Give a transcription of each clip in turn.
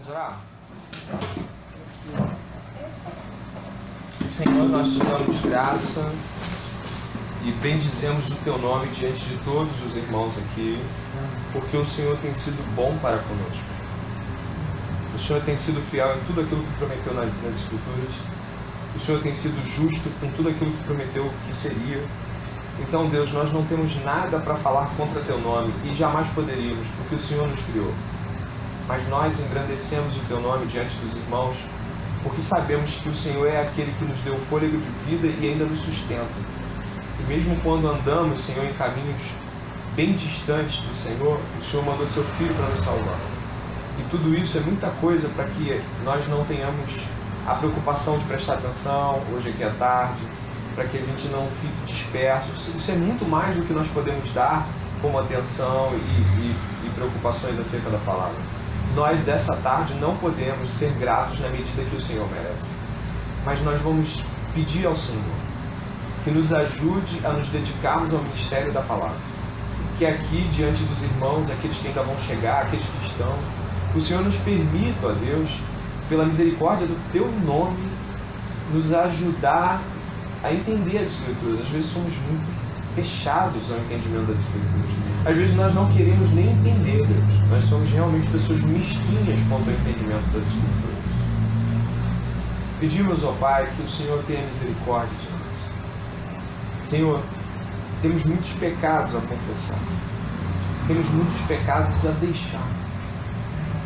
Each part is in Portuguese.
Vamos orar? Senhor, nós te damos graça e bendizemos o teu nome diante de todos os irmãos aqui, porque o Senhor tem sido bom para conosco. O Senhor tem sido fiel em tudo aquilo que prometeu nas Escrituras. O Senhor tem sido justo com tudo aquilo que prometeu que seria. Então, Deus, nós não temos nada para falar contra teu nome e jamais poderíamos, porque o Senhor nos criou. Mas nós engrandecemos o teu nome diante dos irmãos, porque sabemos que o Senhor é aquele que nos deu fôlego de vida e ainda nos sustenta. E mesmo quando andamos, Senhor, em caminhos bem distantes do Senhor, o Senhor mandou seu Filho para nos salvar. E tudo isso é muita coisa para que nós não tenhamos a preocupação de prestar atenção, hoje aqui à tarde, para que a gente não fique disperso. Isso é muito mais do que nós podemos dar como atenção e preocupações acerca da palavra. Nós, dessa tarde, não podemos ser gratos na medida que o Senhor merece. Mas nós vamos pedir ao Senhor que nos ajude a nos dedicarmos ao ministério da palavra. Que aqui, diante dos irmãos, aqueles que ainda vão chegar, aqueles que estão, o Senhor nos permita, ó Deus, pela misericórdia do teu nome, nos ajudar a entender as Escrituras. Às vezes somos muito fechados ao entendimento das Escrituras. Às vezes nós não queremos nem entender, Deus. Nós somos realmente pessoas mesquinhas quanto ao entendimento das Escrituras. Pedimos, ó Pai, que o Senhor tenha misericórdia de nós. Senhor, temos muitos pecados a confessar. Temos muitos pecados a deixar.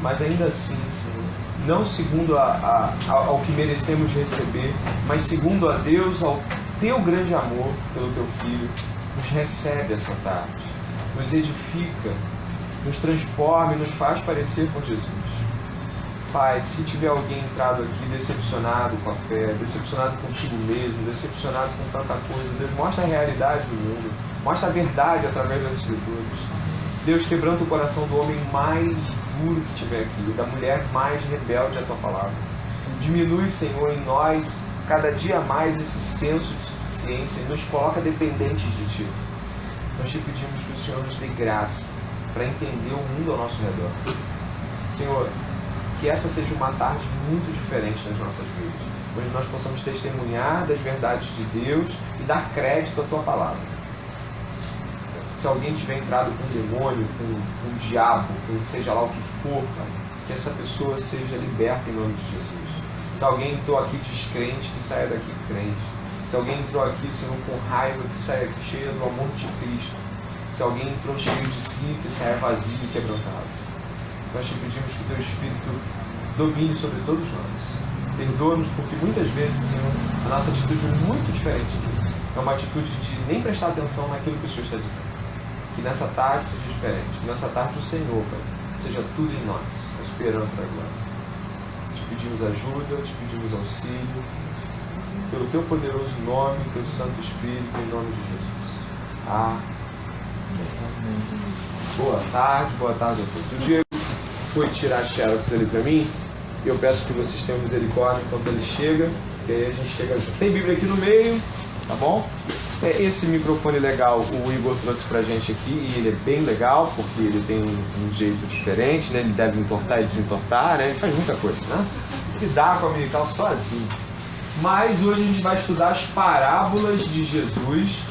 Mas ainda assim, Senhor, não segundo ao que merecemos receber, mas segundo a Deus, ao teu grande amor pelo teu Filho, nos recebe essa tarde, nos edifica, nos transforma e nos faz parecer com Jesus. Pai, se tiver alguém entrado aqui decepcionado com a fé, decepcionado consigo mesmo, decepcionado com tanta coisa, Deus, mostra a realidade do mundo, mostra a verdade através das Escrituras. Deus, quebranta o coração do homem mais duro que tiver aqui, da mulher mais rebelde à tua palavra. Diminui, Senhor, em nós cada dia mais esse senso de suficiência e nos coloca dependentes de Ti. Nós te pedimos que o Senhor nos dê graça para entender o mundo ao nosso redor. Senhor, que essa seja uma tarde muito diferente nas nossas vidas, onde nós possamos testemunhar das verdades de Deus e dar crédito à tua palavra. Se alguém tiver entrado com um demônio, com um diabo, com seja lá o que for, Pai, que essa pessoa seja liberta em nome de Jesus. Se alguém entrou aqui descrente, que saia daqui crente. Se alguém entrou aqui, Senhor, com raiva, que saia aqui cheia do amor de Cristo. Se alguém entrou cheio de si, que saia vazio e quebrantado. Nós te pedimos que o teu Espírito domine sobre todos nós. Perdoa-nos porque muitas vezes, Senhor, a nossa atitude é muito diferente disso. É uma atitude de nem prestar atenção naquilo que o Senhor está dizendo. Que nessa tarde seja diferente. Que nessa tarde o Senhor, Pai, seja tudo em nós, a esperança da glória. Te pedimos ajuda, te pedimos auxílio, pelo teu poderoso nome, teu Santo Espírito, em nome de Jesus. Amém. Boa tarde a todos. O Diego foi tirar a xerox ali para mim, e eu peço que vocês tenham misericórdia enquanto ele chega, e aí a gente chega junto. Tem Bíblia aqui no meio, tá bom? Esse microfone legal o Igor trouxe pra gente aqui, e ele é bem legal, porque ele tem um jeito diferente, né? Ele deve entortar e desentortar, né? Ele faz muita coisa, né? Ele dá com a Mirical sozinho. Mas hoje a gente vai estudar as parábolas de Jesus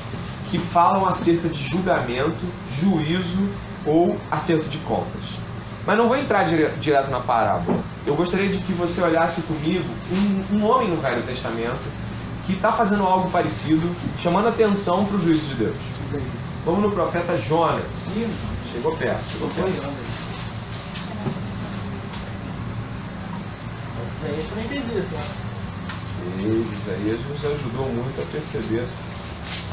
que falam acerca de julgamento, juízo ou acerto de contas. Mas não vou entrar direto na parábola. Eu gostaria de que você olhasse comigo um homem no Velho Testamento que está fazendo algo parecido, chamando atenção para o juízo de Deus. Vamos no profeta Jonas. Chegou perto. Isaías também fez isso, né? Isaías nos ajudou muito a perceber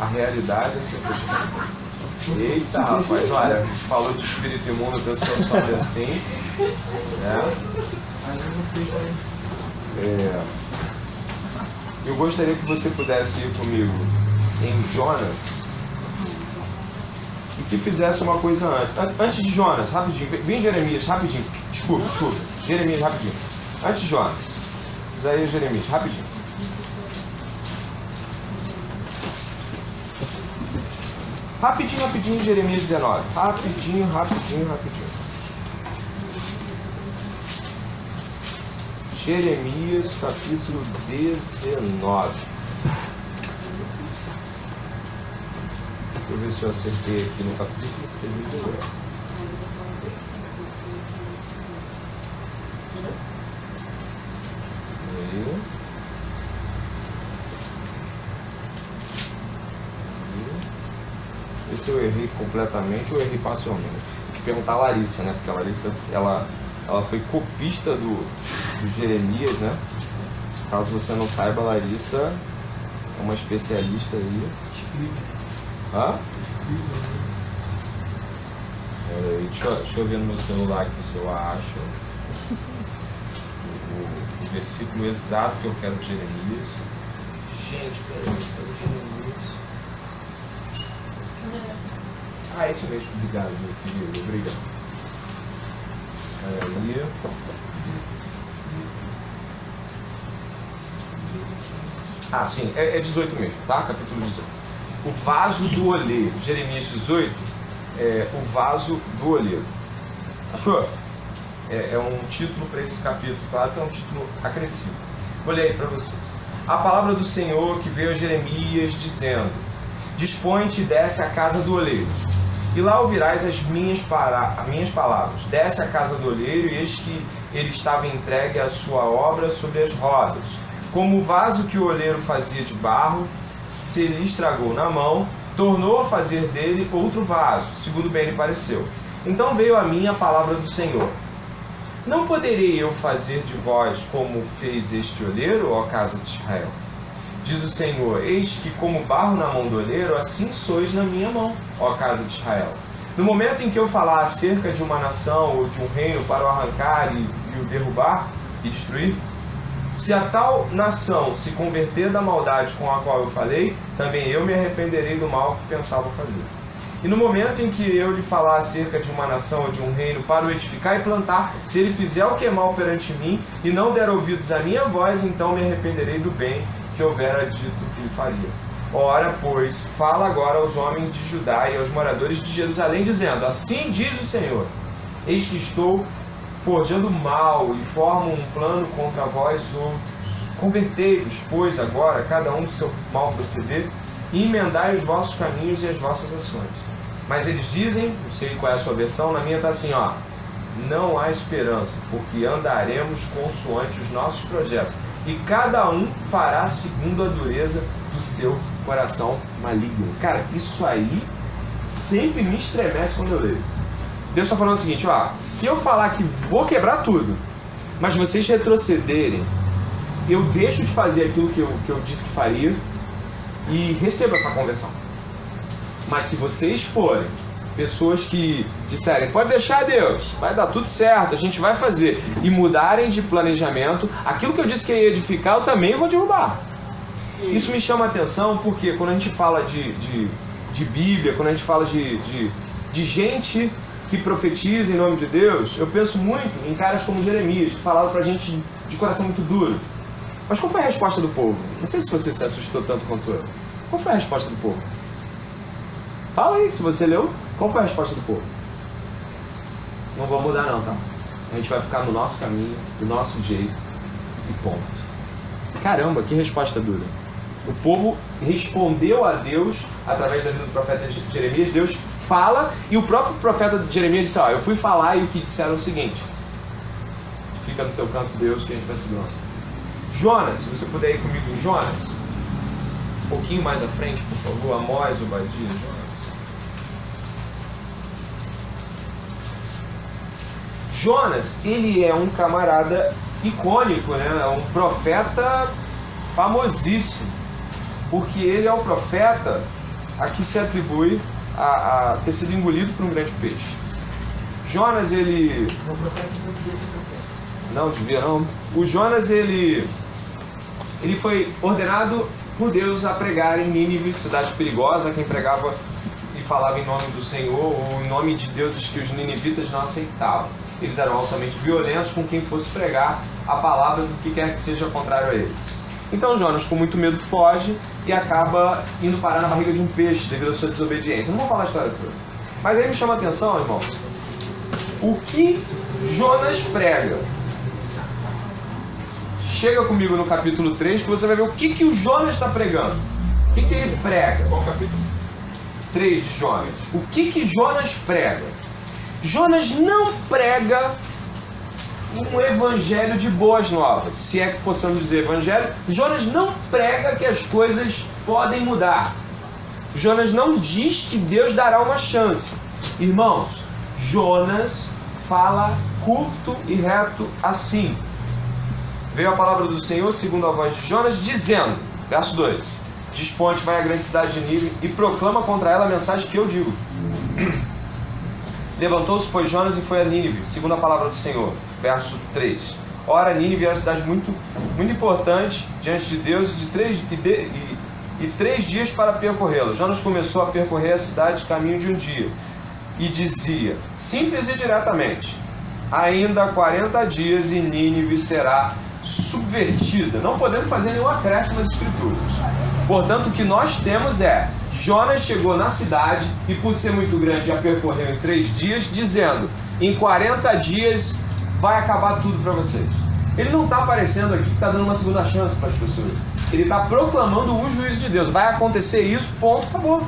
a realidade acerca de... Eita, rapaz, olha, a gente falou de espírito imundo, a pessoa sobe assim. Mas eu não sei também. Eu gostaria que você pudesse ir comigo em Jonas e que fizesse uma coisa antes. Antes de Jonas, rapidinho. Vem Jeremias, rapidinho. Desculpa. Jeremias, rapidinho. Antes de Jonas. Isaías, Jeremias, rapidinho. Rapidinho, Jeremias 19. Rapidinho. Jeremias, capítulo 19. Deixa eu ver se eu acertei aqui no capítulo, porque ele deu erro. Se eu errei completamente ou errei parcialmente. Tem que perguntar a Larissa, né? Porque a Larissa, ela foi copista do Jeremias, né? Caso você não saiba, a Larissa é uma especialista aí. Hã? Deixa eu ver no meu celular aqui se eu acho o versículo exato que eu quero de Jeremias. Gente, peraí, Jeremias. Ah, isso mesmo. Obrigado, meu querido. Obrigado. Aí. Ah, sim. É 18 mesmo, tá? Capítulo 18. O vaso do oleiro. Jeremias 18 é o vaso do oleiro. Achou? É um título para esse capítulo. Claro que é um título acrescido. Vou ler aí para vocês. A palavra do Senhor que veio a Jeremias dizendo: Dispõe-te e desce à casa do oleiro, e lá ouvirás as minhas palavras. Desce à casa do oleiro, e eis que ele estava entregue à sua obra sobre as rodas. Como o vaso que o oleiro fazia de barro se lhe estragou na mão, tornou a fazer dele outro vaso, segundo bem lhe pareceu. Então veio a mim a palavra do Senhor: Não poderei eu fazer de vós como fez este oleiro, ó casa de Israel? Diz o Senhor: Eis que como barro na mão do oleiro, assim sois na minha mão, ó casa de Israel. No momento em que eu falar acerca de uma nação ou de um reino para o arrancar e o derrubar e destruir, se a tal nação se converter da maldade com a qual eu falei, também eu me arrependerei do mal que pensava fazer. E no momento em que eu lhe falar acerca de uma nação ou de um reino para o edificar e plantar, se ele fizer o que é mal perante mim e não der ouvidos à minha voz, então me arrependerei do bem que houvera dito que lhe faria. Ora, pois, fala agora aos homens de Judá e aos moradores de Jerusalém, dizendo: Assim diz o Senhor: Eis que estou forjando mal e formo um plano contra vós outros. Convertei-vos, pois, agora, cada um do seu mal proceder, e emendai os vossos caminhos e as vossas ações. Mas eles dizem, não sei qual é a sua versão, na minha está assim, ó: Não há esperança, porque andaremos consoante os nossos projetos, e cada um fará segundo a dureza do seu coração maligno. Cara, isso aí sempre me estremece quando eu leio. Deus está falando o seguinte: ó, se eu falar que vou quebrar tudo, mas vocês retrocederem, eu deixo de fazer aquilo que eu disse que faria e recebo essa conversão. Mas se vocês forem pessoas que disserem: pode deixar, Deus, vai dar tudo certo, a gente vai fazer, e mudarem de planejamento, aquilo que eu disse que ia edificar, eu também vou derrubar. Isso me chama a atenção porque quando a gente fala de Bíblia, quando a gente fala de gente que profetiza em nome de Deus, eu penso muito em caras como Jeremias, que falaram pra gente de coração muito duro. Mas qual foi a resposta do povo? Não sei se você se assustou tanto quanto eu. Qual foi a resposta do povo? Fala aí, se você leu, qual foi a resposta do povo? Não vou mudar não, tá? A gente vai ficar no nosso caminho, do nosso jeito, e ponto. Caramba, que resposta dura. O povo respondeu a Deus através da vida do profeta Jeremias. Deus fala, e o próprio profeta Jeremias disse: ó, eu fui falar, e o que disseram é o seguinte: fica no teu canto, Deus, que a gente vai seguir nosso. Jonas, se você puder ir comigo em Jonas, um pouquinho mais à frente, por favor. Amós, Obadias, Jonas. Jonas, ele é um camarada icônico, né? É um profeta famosíssimo, porque ele é o profeta a que se atribui a ter sido engolido por um grande peixe. Jonas, ele... O profeta não devia ser profeta. Não, devia não. O Jonas, ele foi ordenado por Deus a pregar em Nínive, cidade perigosa, quem pregava e falava em nome do Senhor ou em nome de deuses que os ninivitas não aceitavam. Eles eram altamente violentos com quem fosse pregar a palavra do que quer que seja contrário a eles. Então Jonas, com muito medo, foge e acaba indo parar na barriga de um peixe devido à sua desobediência. Não vou falar a história toda. Mas aí me chama a atenção, irmãos, o que Jonas prega. chega comigo no capítulo 3, que você vai ver o que o Jonas está pregando. O que ele prega? Qual capítulo? 3 de Jonas. O que Jonas prega? Jonas não prega um evangelho de boas novas, se é que possamos dizer evangelho. Jonas não prega que as coisas podem mudar. Jonas não diz que Deus dará uma chance. Irmãos, Jonas fala curto e reto assim. Veio a palavra do Senhor, segundo a voz de Jonas, dizendo, verso 2: Desponte, vai à grande cidade de Nínive e proclama contra ela a mensagem que eu digo. Levantou-se, pois, Jonas e foi a Nínive, segundo a palavra do Senhor. Verso 3. Ora, Nínive era uma cidade muito importante diante de Deus e 3 dias para percorrê-la. Jonas começou a percorrer a cidade caminho de um dia e dizia, simples e diretamente, ainda 40 dias e Nínive será subvertida. Não podemos fazer nenhum acréscimo nas escrituras. Portanto, o que nós temos é, Jonas chegou na cidade e, por ser muito grande, a percorreu em 3 dias, dizendo, em 40 dias vai acabar tudo para vocês. Ele não está aparecendo aqui que está dando uma segunda chance para as pessoas. Ele está proclamando o juízo de Deus. Vai acontecer isso, ponto, acabou.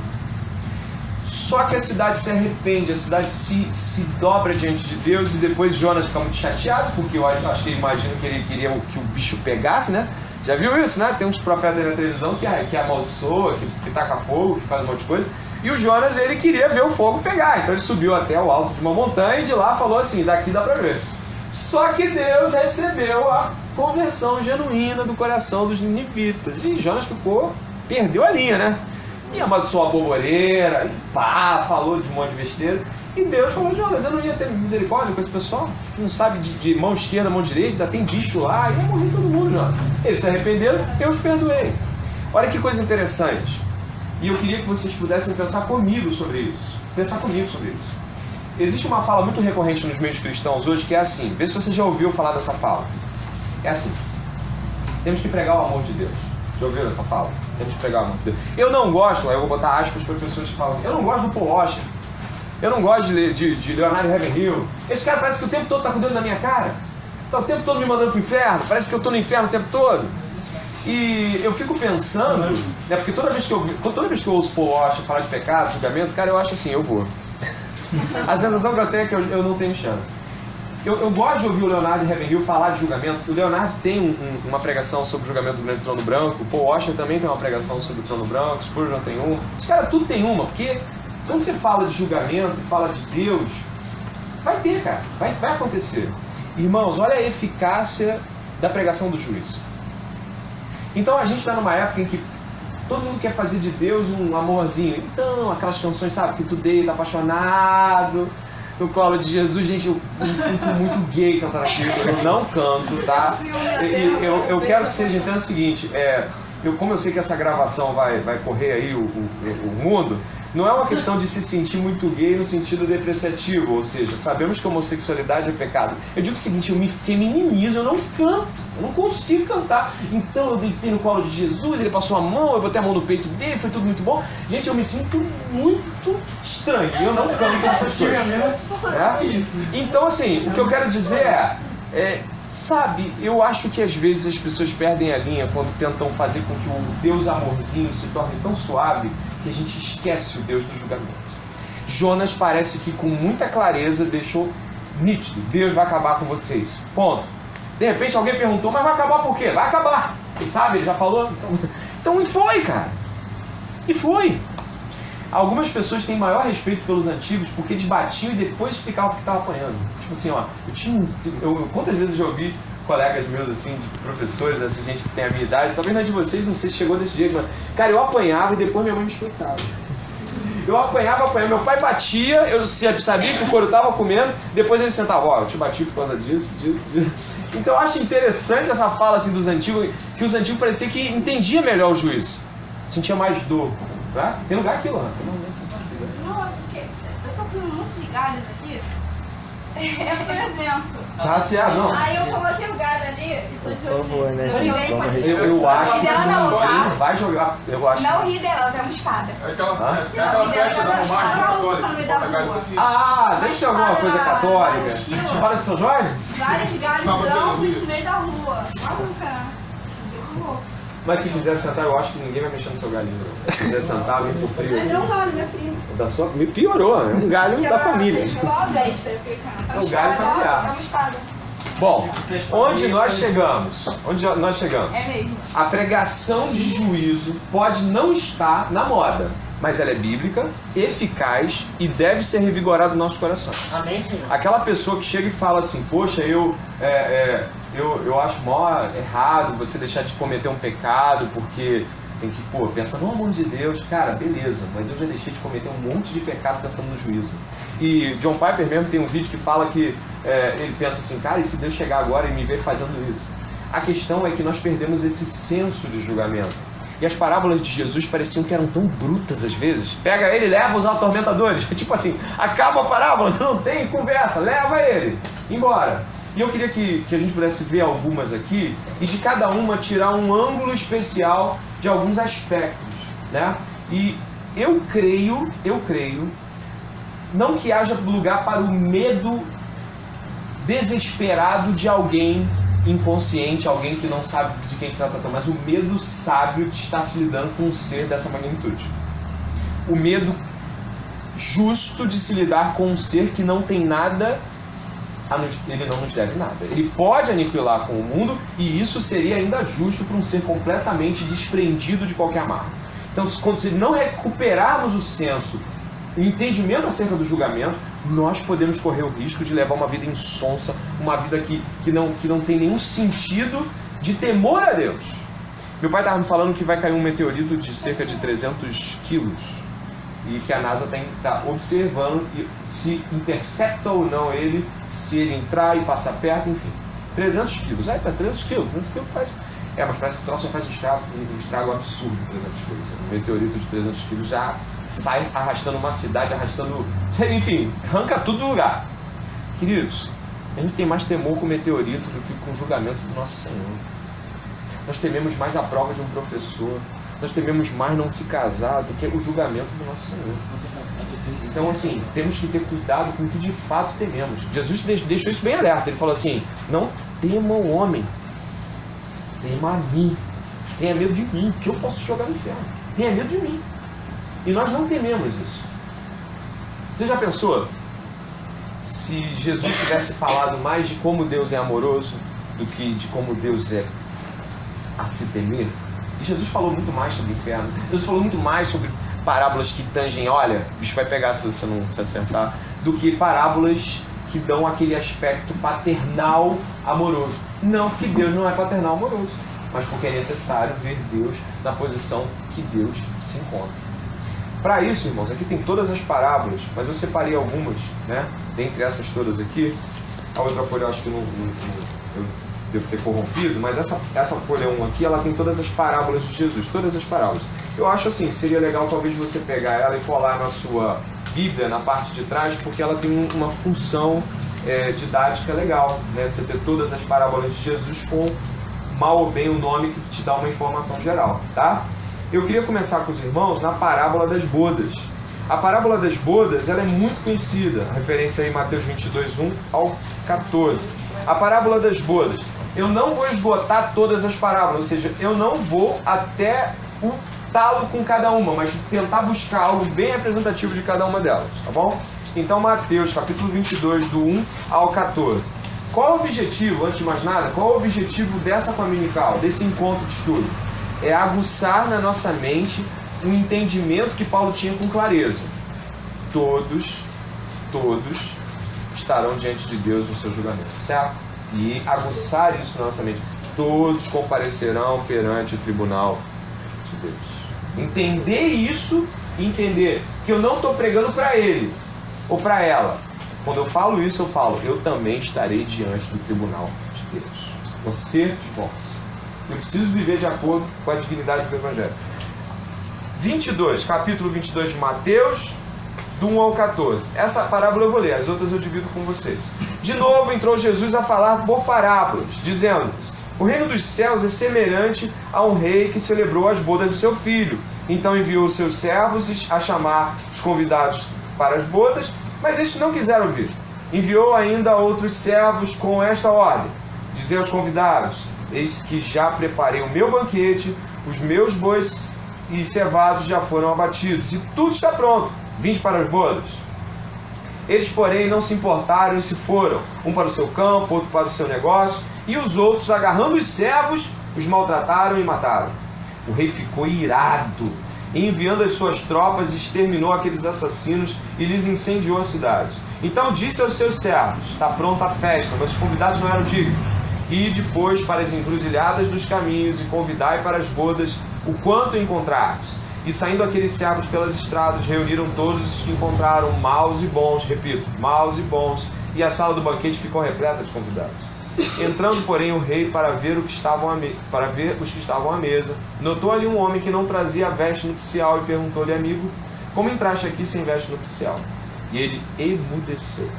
Só que a cidade se arrepende, a cidade se dobra diante de Deus e depois Jonas fica muito chateado, porque eu acho que ele imagina que ele queria que o bicho pegasse, né? Já viu isso, né? Tem uns profetas aí na televisão que amaldiçoa, que taca fogo, que faz um monte de coisa. E o Jonas, ele queria ver o fogo pegar. Então ele subiu até o alto de uma montanha e de lá falou assim, daqui dá pra ver. Só que Deus recebeu a conversão genuína do coração dos ninivitas. E Jonas perdeu a linha, né? E amaldiçoou a boboreira, e pá, falou de um monte de besteira. E Deus falou, Jonas, eu não ia ter misericórdia com esse pessoal? Não sabe de mão esquerda, mão direita, ainda tem bicho lá, e vai morrer todo mundo, Jonas. Eles se arrependeram, eu os perdoei. Olha que coisa interessante. E eu queria que vocês pudessem pensar comigo sobre isso. Existe uma fala muito recorrente nos meios cristãos hoje que é assim, vê se você já ouviu falar dessa fala. É assim, temos que pregar o amor de Deus. Já ouviram essa fala? Temos que pregar o amor de Deus. Eu não gosto, aí eu vou botar aspas para pessoas que falam assim, eu não gosto do Paul Washer. Eu não gosto de Leonardo Ravenhill. Esse cara parece que o tempo todo está com o dedo na minha cara. Está o tempo todo me mandando para o inferno. Parece que eu estou no inferno o tempo todo. E eu fico pensando, né, porque toda vez que eu ouço Paul Washer falar de pecado, julgamento, cara, eu acho assim, eu vou. A sensação que eu tenho é que eu não tenho chance. Eu gosto de ouvir o Leonardo Ravenhill falar de julgamento. O Leonardo tem uma pregação sobre o julgamento do grande trono branco. O Paul Washer também tem uma pregação sobre o trono branco. O Spurgeon tem uma. Os caras tudo tem uma, porque quando você fala de julgamento, fala de Deus, vai ter, cara. Vai acontecer. Irmãos, olha a eficácia da pregação do juiz. Então a gente está numa época em que todo mundo quer fazer de Deus um amorzinho. Então, aquelas canções, sabe, que tu deita apaixonado no colo de Jesus. Gente, eu me sinto muito gay cantando aquilo. Eu não canto, tá? Eu quero que vocês entendam o seguinte, como eu sei que essa gravação vai correr aí o mundo, não é uma questão de se sentir muito gay no sentido depreciativo, ou seja, sabemos que a homossexualidade é pecado. Eu digo o seguinte, eu me femininizo, eu não canto, eu não consigo cantar. Então eu deitei no colo de Jesus, ele passou a mão, eu botei a mão no peito dele, foi tudo muito bom. Gente, eu me sinto muito estranho, eu não canto essas coisas. Então assim, o que eu quero dizer sabe, eu acho que às vezes as pessoas perdem a linha quando tentam fazer com que o Deus amorzinho se torne tão suave que a gente esquece o Deus do julgamento. Jonas parece que com muita clareza deixou nítido, Deus vai acabar com vocês, ponto. De repente alguém perguntou, mas vai acabar por quê? Vai acabar, e sabe, ele já falou, então e foi, cara, e foi. Algumas pessoas têm maior respeito pelos antigos porque eles batiam e depois explicavam o que estava apanhando. Tipo assim, ó, quantas vezes eu já ouvi colegas meus, assim, de professores, assim, gente que tem a minha idade, talvez não é de vocês, não sei se chegou desse jeito, mas, cara, eu apanhava e depois minha mãe me explicava. Eu apanhava, meu pai batia, eu sabia que o couro estava comendo, depois ele sentava, ó, eu te bati por causa disso. Então eu acho interessante essa fala, assim, dos antigos, que os antigos pareciam que entendiam melhor o juízo, sentia mais dor. Tá? Tem lugar aqui, Lana. Não, porque eu tô com muitos galhos aqui. Eu fui no evento. Tá certo, não. Aí eu coloquei o galho ali e tô de olho nele. né, gente? Vamos respeitar. Eu acho que Ela não, tá? vai jogar. Eu acho. Não ri dela, ela tem uma espada. É aquela Hã? festa da romagem católica. no meio da Bota galhos rua. assim. Ah, deve ser alguma coisa católica. Estilo. Espada de São Jorge? Vários galhos Sábado pela brancos rua. no meio da rua. Maluca. Mas se quiser sentar, eu acho que ninguém vai mexer no seu galinho. Não. Se quiser sentar, vem pro frio. Mas é um galho, minha prima. Da sua... Me piorou, é um galho da família. Só a destra, eu fiquei É um galho É familiar. uma espada. Bom, onde nós chegamos? Onde nós chegamos? É mesmo. A pregação de juízo pode não estar na moda, mas ela é bíblica, eficaz e deve ser revigorada nos nossos corações. Amém, Senhor. Aquela pessoa que chega e fala assim, poxa, eu acho mó errado você deixar de cometer um pecado, porque tem que, pensa no amor de Deus, cara, beleza, mas eu já deixei de cometer um monte de pecado pensando no juízo. E John Piper mesmo tem um vídeo que fala que ele pensa assim, cara, e se Deus chegar agora e me ver fazendo isso? A questão é que nós perdemos esse senso de julgamento. E as parábolas de Jesus pareciam que eram tão brutas às vezes. Pega ele e leva os atormentadores. Tipo assim, acaba a parábola, não tem conversa, leva ele, embora. E eu queria que a gente pudesse ver algumas aqui e de cada uma tirar um ângulo especial de alguns aspectos, né? E eu creio, não que haja lugar para o medo desesperado de alguém inconsciente, alguém que não sabe de quem se trata, mas o medo sábio de estar se lidando com um ser dessa magnitude. O medo justo de se lidar com um ser que não tem nada, ele não nos deve nada. Ele pode aniquilar com o mundo e isso seria ainda justo para um ser completamente desprendido de qualquer amarra. Então, se não recuperarmos o senso, o entendimento acerca do julgamento, nós podemos correr o risco de levar uma vida insonsa, uma vida que não tem nenhum sentido de temor a Deus. Meu pai estava me falando que vai cair um meteorito de cerca de 300 quilos e que a NASA está observando se intercepta ou não ele, se ele entrar e passar perto, enfim. 300 quilos, 300 quilos faz... mas parece que o troço faz um estrago absurdo, 300 quilos. Um meteorito de 300 quilos já sai arrastando uma cidade, enfim, arranca tudo do lugar. Queridos, a gente tem mais temor com o meteorito do que com o julgamento do nosso Senhor. Nós tememos mais a prova de um professor, nós tememos mais não se casar do que o julgamento do nosso Senhor. Então, assim, temos que ter cuidado com o que de fato tememos. Jesus deixou isso bem alerta. Ele falou assim, não tema o homem, tema a mim. Tenha medo de mim, que eu posso jogar no inferno. Tenha medo de mim. E nós não tememos isso. Você já pensou se Jesus tivesse falado mais de como Deus é amoroso do que de como Deus é a se temer? E Jesus falou muito mais sobre o inferno. Jesus falou muito mais sobre parábolas que tangem, olha, o bicho vai pegar se você não se acertar, do que parábolas que dão aquele aspecto paternal amoroso. Não porque Deus não é paternal amoroso, mas porque é necessário ver Deus na posição que Deus se encontra. Para isso, irmãos, aqui tem todas as parábolas, mas eu separei algumas, né? Dentre essas todas aqui. A outra folha eu acho que eu devo ter corrompido, mas essa folha 1 aqui, ela tem todas as parábolas de Jesus, todas as parábolas. Eu acho assim, seria legal talvez você pegar ela e colar na sua Bíblia, na parte de trás, porque ela tem uma função didática legal, né? Você ter todas as parábolas de Jesus com mal ou bem o nome que te dá uma informação geral, tá? Eu queria começar com os irmãos na parábola das bodas. A parábola das bodas, ela é muito conhecida, a referência aí em Mateus 22, 1 ao 14. A parábola das bodas. Eu não vou esgotar todas as parábolas, ou seja, eu não vou até o talo com cada uma, mas tentar buscar algo bem representativo de cada uma delas, tá bom? Então, Mateus, capítulo 22, do 1 ao 14. Qual é o objetivo, antes de mais nada, qual é o objetivo dessa dominical, desse encontro de estudo? É aguçar na nossa mente um entendimento que Paulo tinha com clareza. Todos estarão diante de Deus no seu julgamento, certo? E aguçar isso na nossa mente. Todos comparecerão perante o tribunal de Deus. Entender isso e entender que eu não estou pregando para ele ou para ela. Quando eu falo isso, eu falo, eu também estarei diante do tribunal de Deus. Você de volta. Eu preciso viver de acordo com a dignidade do Evangelho. 22, capítulo 22 de Mateus, do 1 ao 14. Essa parábola eu vou ler, as outras eu divido com vocês. De novo entrou Jesus a falar por parábolas, dizendo-lhes: o reino dos céus é semelhante a um rei que celebrou as bodas do seu filho. Então enviou seus servos a chamar os convidados para as bodas, mas estes não quiseram vir. Enviou ainda outros servos com esta ordem: dizer aos convidados: eis que já preparei o meu banquete, os meus bois e cevados já foram abatidos, e tudo está pronto, vinde para as bodas. Eles, porém, não se importaram e se foram, um para o seu campo, outro para o seu negócio, e os outros, agarrando os servos, os maltrataram e mataram. O rei ficou irado, e enviando as suas tropas, exterminou aqueles assassinos e lhes incendiou a cidade. Então disse aos seus servos: está pronta a festa, mas os convidados não eram dignos. E depois para as encruzilhadas dos caminhos, e convidai para as bodas o quanto encontrardes. E saindo aqueles servos pelas estradas, reuniram todos os que encontraram, maus e bons, repito, maus e bons, e a sala do banquete ficou repleta de convidados. Entrando, porém, o rei para ver os que estavam à mesa, notou ali um homem que não trazia veste nupcial e perguntou-lhe: amigo, como entraste aqui sem veste nupcial? E ele emudeceu.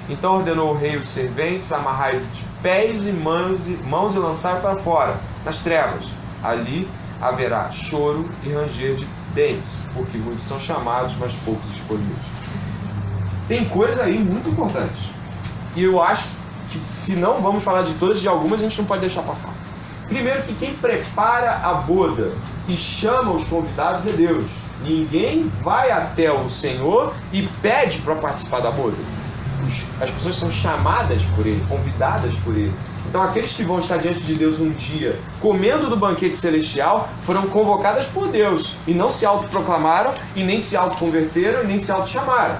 Então ordenou o rei os serventes: amarrai-o de pés e mãos e lançai-o para fora, nas trevas. Ali haverá choro e ranger de dentes, porque muitos são chamados, mas poucos escolhidos. Tem coisa aí muito importante. E eu acho que, se não vamos falar de todas, de algumas a gente não pode deixar passar. Primeiro, que quem prepara a boda e chama os convidados é Deus. Ninguém vai até o Senhor e pede para participar da boda. As pessoas são chamadas por Ele, convidadas por Ele. Então aqueles que vão estar diante de Deus um dia, comendo do banquete celestial, foram convocadas por Deus, e não se autoproclamaram, e nem se autoconverteram, e nem se autochamaram.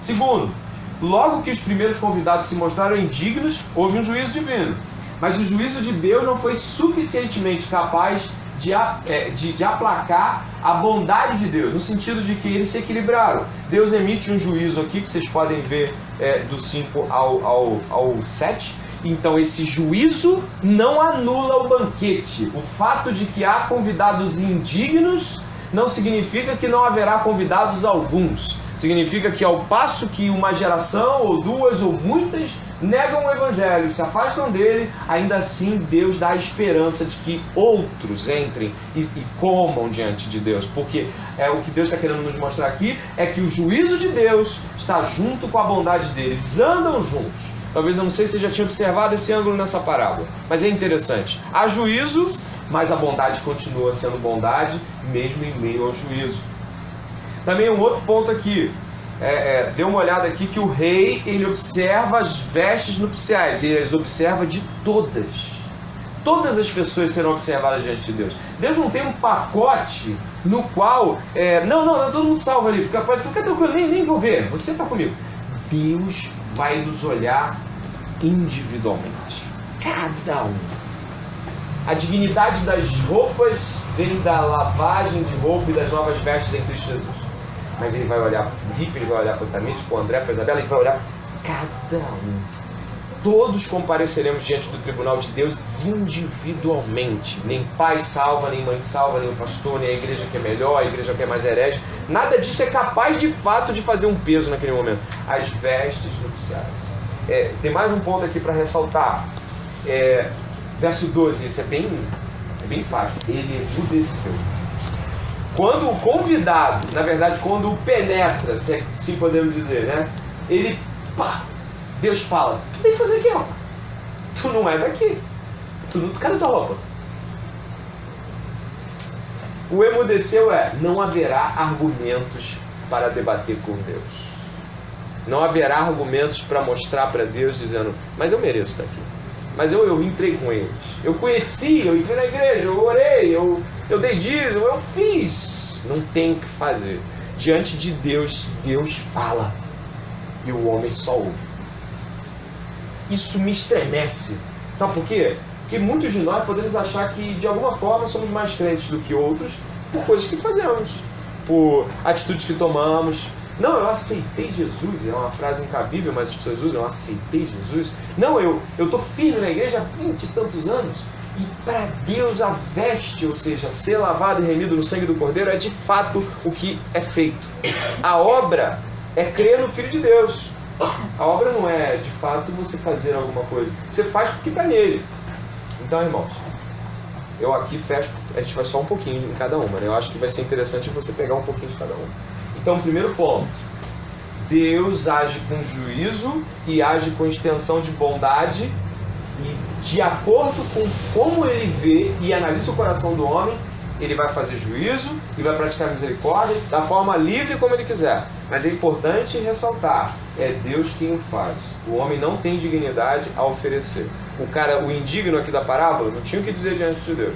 Segundo, logo que os primeiros convidados se mostraram indignos, houve um juízo divino. Mas o juízo de Deus não foi suficientemente capaz de aplacar a bondade de Deus, no sentido de que eles se equilibraram. Deus emite um juízo aqui, que vocês podem ver do 5 ao 7. Então esse juízo não anula o banquete. O fato de que há convidados indignos não significa que não haverá convidados alguns. Significa que ao passo que uma geração, ou duas, ou muitas, negam o Evangelho e se afastam dele, ainda assim Deus dá a esperança de que outros entrem e comam diante de Deus. Porque o que Deus está querendo nos mostrar aqui é que o juízo de Deus está junto com a bondade deles, andam juntos. Talvez eu não sei se você já tinha observado esse ângulo nessa parábola, mas é interessante. Há juízo, mas a bondade continua sendo bondade, mesmo em meio ao juízo. Também um outro ponto aqui, dê uma olhada aqui que o rei, ele observa as vestes nupciais, e ele as observa de todas. Todas as pessoas serão observadas diante de Deus. Deus não tem um pacote no qual, não, todo mundo salvo ali, fica tranquilo, nem vou ver, você está comigo. Deus vai nos olhar individualmente, cada um. A dignidade das roupas vem da lavagem de roupa e das novas vestes em Cristo Jesus. Mas ele vai olhar para o Filipe, ele vai olhar para o Tamires, para o André, para a Isabela, ele vai olhar cada um. Todos compareceremos diante do tribunal de Deus individualmente. Nem pai salva, nem mãe salva, nem o pastor, nem a igreja que é melhor, a igreja que é mais herege. Nada disso é capaz de fato de fazer um peso naquele momento. As vestes nupciais. Tem mais um ponto aqui para ressaltar. Verso 12, isso é bem fácil. Ele emudeceu. Quando o convidado, na verdade, quando o penetra, se assim podemos dizer, né? Ele, Deus fala: tu vem fazer aqui, ó. Tu não é daqui. Cadê tua roupa? O emudeceu não haverá argumentos para debater com Deus. Não haverá argumentos para mostrar para Deus dizendo: mas eu mereço estar aqui. Mas eu entrei com eles. Eu conheci, eu entrei na igreja, eu orei, eu dei dízimo, eu fiz. Não tem o que fazer. Diante de Deus, Deus fala. E o homem só ouve. Isso me estremece. Sabe por quê? Porque muitos de nós podemos achar que de alguma forma somos mais crentes do que outros por coisas que fazemos, por atitudes que tomamos. Não, eu aceitei Jesus, é uma frase incabível, mas as pessoas usam: eu aceitei Jesus. Não, eu estou firme na igreja há 20 e tantos anos. E para Deus a veste, ou seja, ser lavado e remido no sangue do Cordeiro, é de fato o que é feito. A obra é crer no Filho de Deus. A obra não é, de fato, você fazer alguma coisa. Você faz porque está nele. Então, irmãos, eu aqui fecho, a gente vai só um pouquinho em cada uma, né? Eu acho que vai ser interessante você pegar um pouquinho de cada uma. Então, primeiro ponto. Deus age com juízo e age com extensão de bondade e de acordo com como ele vê e analisa o coração do homem, ele vai fazer juízo e vai praticar misericórdia da forma livre como ele quiser. Mas é importante ressaltar, é Deus quem o faz. O homem não tem dignidade a oferecer. O indigno aqui da parábola não tinha o que dizer diante de Deus.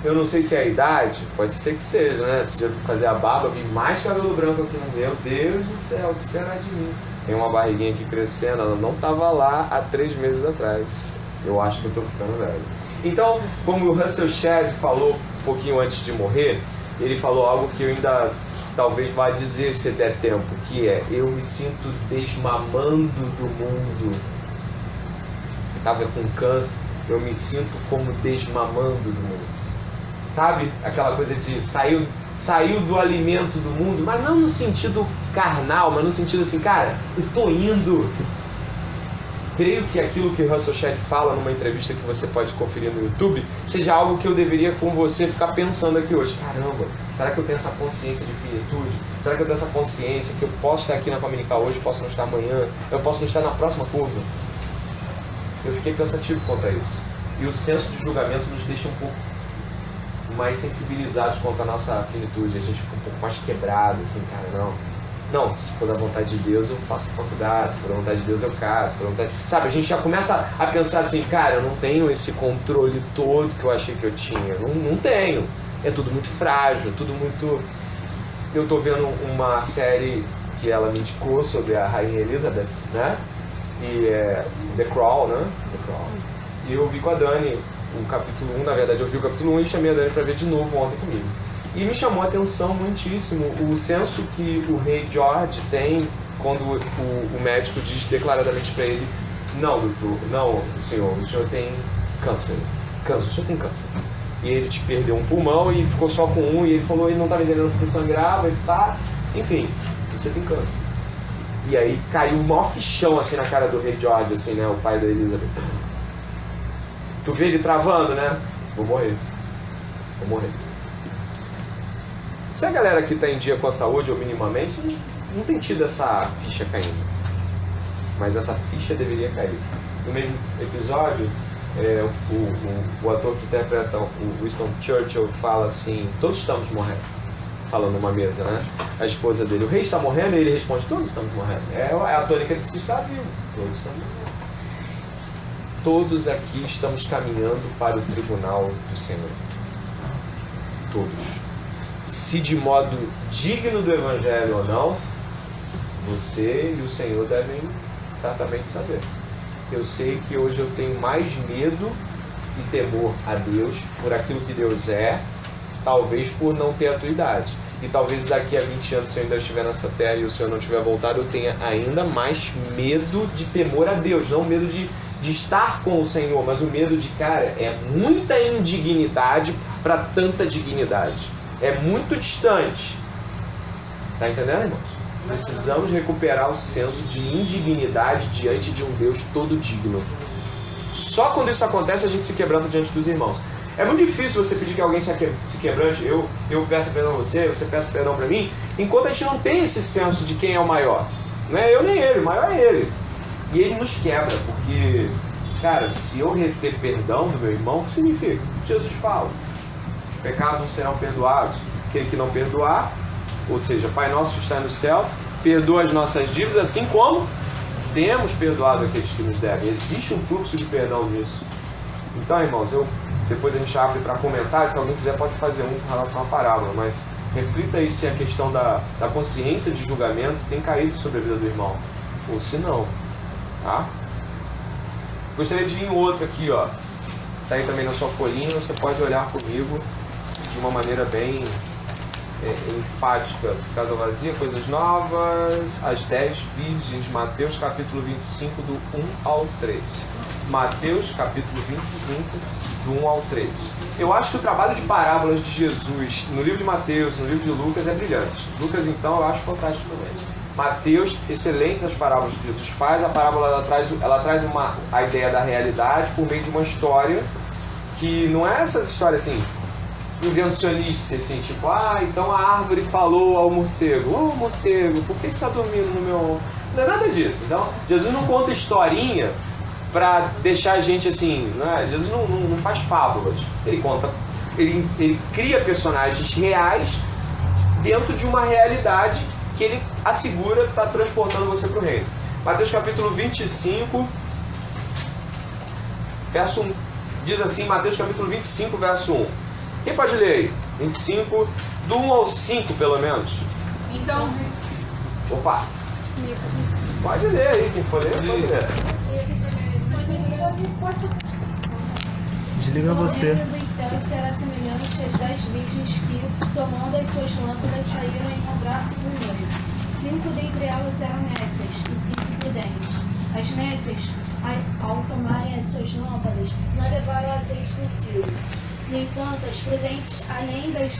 Eu não sei se é a idade, pode ser que seja, né? Se eu fazer a barba, vi mais cabelo branco aqui no meu. Deus do céu, o que será de mim? Tem uma barriguinha aqui crescendo, ela não estava lá há 3 meses atrás. Eu acho que eu estou ficando velho. Então, como o Russell Shedd falou um pouquinho antes de morrer, ele falou algo que eu ainda talvez vá dizer se der tempo, que é: eu me sinto desmamando do mundo. Eu estava com câncer, eu me sinto como desmamando do mundo. Sabe? Aquela coisa de saiu do alimento do mundo, mas não no sentido carnal, mas no sentido assim, cara, eu tô indo. Creio que aquilo que o Russell Shedd fala numa entrevista que você pode conferir no YouTube seja algo que eu deveria com você ficar pensando aqui hoje. Caramba, será que eu tenho essa consciência de finitude? Será que eu tenho essa consciência que eu posso estar aqui na Dominical hoje, posso não estar amanhã, eu posso não estar na próxima curva? Eu fiquei pensativo quanto a isso. E o senso de julgamento nos deixa um pouco mais sensibilizados quanto à nossa finitude. A gente fica um pouco mais quebrado, assim, cara, não, se for da vontade de Deus eu faço faculdade, se for da vontade de Deus eu caso, sabe, a gente já começa a pensar assim, cara, eu não tenho esse controle todo que eu achei que eu tinha, não tenho, é tudo muito frágil, tudo muito... Eu tô vendo uma série que ela me indicou sobre a Rainha Elizabeth, né, e é The Crown, né, The Crown, e eu vi com a Dani o capítulo 1, na verdade eu vi o capítulo 1 e chamei a Dani para ver de novo ontem comigo. E me chamou a atenção muitíssimo o senso que o rei George tem quando o médico diz declaradamente para ele: não, doutor, não, senhor, o senhor tem câncer, o senhor tem câncer. E ele te perdeu um pulmão e ficou só com um, e ele falou, ele não estava entendendo porque sangrava, ele tá, enfim, você tem câncer. E aí caiu o maior fichão assim na cara do rei George, assim, né, o pai da Elizabeth. Tu vê ele travando, né? Vou morrer. Se a galera que está em dia com a saúde, ou minimamente, não tem tido essa ficha caindo. Mas essa ficha deveria cair. No mesmo episódio, o ator que interpreta o Winston Churchill fala assim, todos estamos morrendo. Falando numa mesa, né? A esposa dele, o rei está morrendo? E ele responde, todos estamos morrendo. É a tônica de se estar vivo. Todos estamos morrendo. Todos aqui estamos caminhando para o tribunal do Senhor. Todos. Se de modo digno do Evangelho ou não, você e o Senhor devem certamente saber. Eu sei que hoje eu tenho mais medo e temor a Deus por aquilo que Deus é, talvez por não ter a tua idade. E talvez daqui a 20 anos, se eu ainda estiver nessa terra e o Senhor não tiver voltado, eu tenha ainda mais medo de temor a Deus, não medo de estar com o Senhor, mas o medo de, cara, é muita indignidade para tanta dignidade. É muito distante. Tá entendendo, irmãos? Precisamos recuperar o senso de indignidade diante de um Deus todo digno. Só quando isso acontece a gente se quebranta diante dos irmãos. É muito difícil você pedir que alguém se quebrante. Eu peço perdão a você peça perdão para mim, enquanto a gente não tem esse senso de quem é o maior. Não é eu nem ele, o maior é ele. E ele nos quebra, porque, cara, se eu reter perdão do meu irmão, o que significa? Jesus fala: os pecados não serão perdoados. Aquele que não perdoar, ou seja, Pai nosso que está no céu, perdoa as nossas dívidas, assim como temos perdoado aqueles que nos devem. Existe um fluxo de perdão nisso. Então, irmãos, depois a gente abre para comentários. Se alguém quiser pode fazer um com relação à parábola, mas reflita aí se a questão da consciência de julgamento tem caído sobre a vida do irmão, ou se não. Tá? Gostaria de ir em outro aqui, ó. Tá aí também na sua folhinha, você pode olhar comigo de uma maneira bem enfática. Casa vazia, coisas novas, as 10 virgens, Mateus capítulo 25 do 1 ao 3. Mateus capítulo 25 do 1 ao 3. Eu acho que o trabalho de parábolas de Jesus no livro de Mateus, no livro de Lucas é brilhante. Lucas então eu acho fantástico também. Mateus, excelentes as parábolas que Jesus faz. A parábola ela traz a ideia da realidade por meio de uma história que não é essas histórias assim, invencionistas, assim, tipo, então a árvore falou ao morcego, morcego, por que você está dormindo no meu ombro? Não é nada disso. Então, Jesus não conta historinha para deixar a gente assim, né? Jesus não faz fábulas. Ele cria personagens reais dentro de uma realidade que ele assegura está transportando você para o reino. Mateus capítulo 25, verso 1. Diz assim, Mateus capítulo 25, verso 1. Quem pode ler aí? 25, do 1 ao 5 pelo menos. Então, Opa! Pode ler aí, quem for ler, pode ler. Desliga você. O reino dos céus será semelhante às 10 virgens que, tomando as suas lâmpadas, saíram a encontrar-se com o noivo. 5 dentre elas eram nécias e 5 prudentes. As nécias, ao tomarem as suas lâmpadas, não levaram azeite consigo. No entanto, as prudentes, além das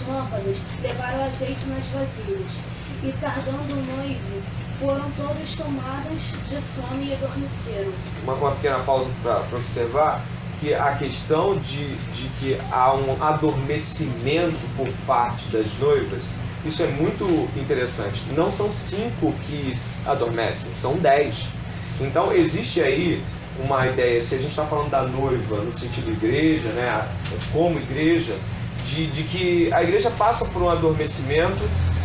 lâmpadas, levaram azeite nas vasilhas. E tardando o noivo, foram todas tomadas de sono e adormeceram. Uma pequena pausa para observar que a questão de que há um adormecimento por parte das noivas, isso é muito interessante. Não são 5 que adormecem, são 10. Então existe aí uma ideia, se a gente está falando da noiva no sentido igreja, né, como igreja, de que a igreja passa por um adormecimento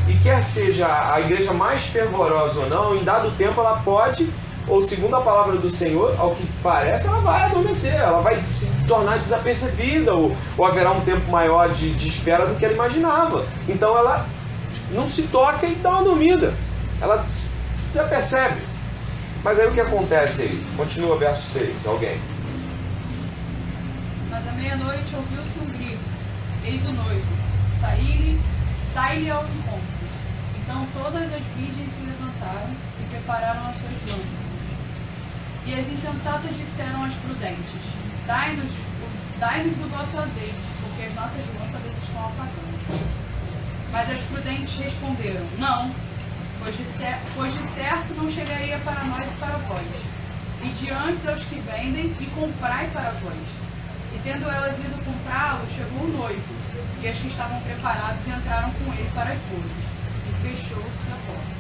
e quer seja a igreja mais fervorosa ou não, em dado tempo ela pode, ou segundo a palavra do Senhor, ao que parece, ela vai adormecer, ela vai se tornar desapercebida, ou haverá um tempo maior de espera do que ela imaginava. Então ela não se toca e dá uma dormida, ela se desapercebe. Mas aí o que acontece aí? Continua verso 6, alguém. Mas à meia-noite ouviu-se um grito: eis o noivo, sai-lhe ao encontro. Então todas as virgens se levantaram e prepararam as suas lâmpadas. E as insensatas disseram às prudentes: dai-nos do vosso azeite, porque as nossas lâmpadas estão apagando. Mas as prudentes responderam: não, pois de certo não chegaria para nós e para vós. Ide antes aos que vendem e comprai para vós. E tendo elas ido comprá-lo, chegou o noivo, e as que estavam preparadas entraram com ele para as bodas, e fechou-se a porta.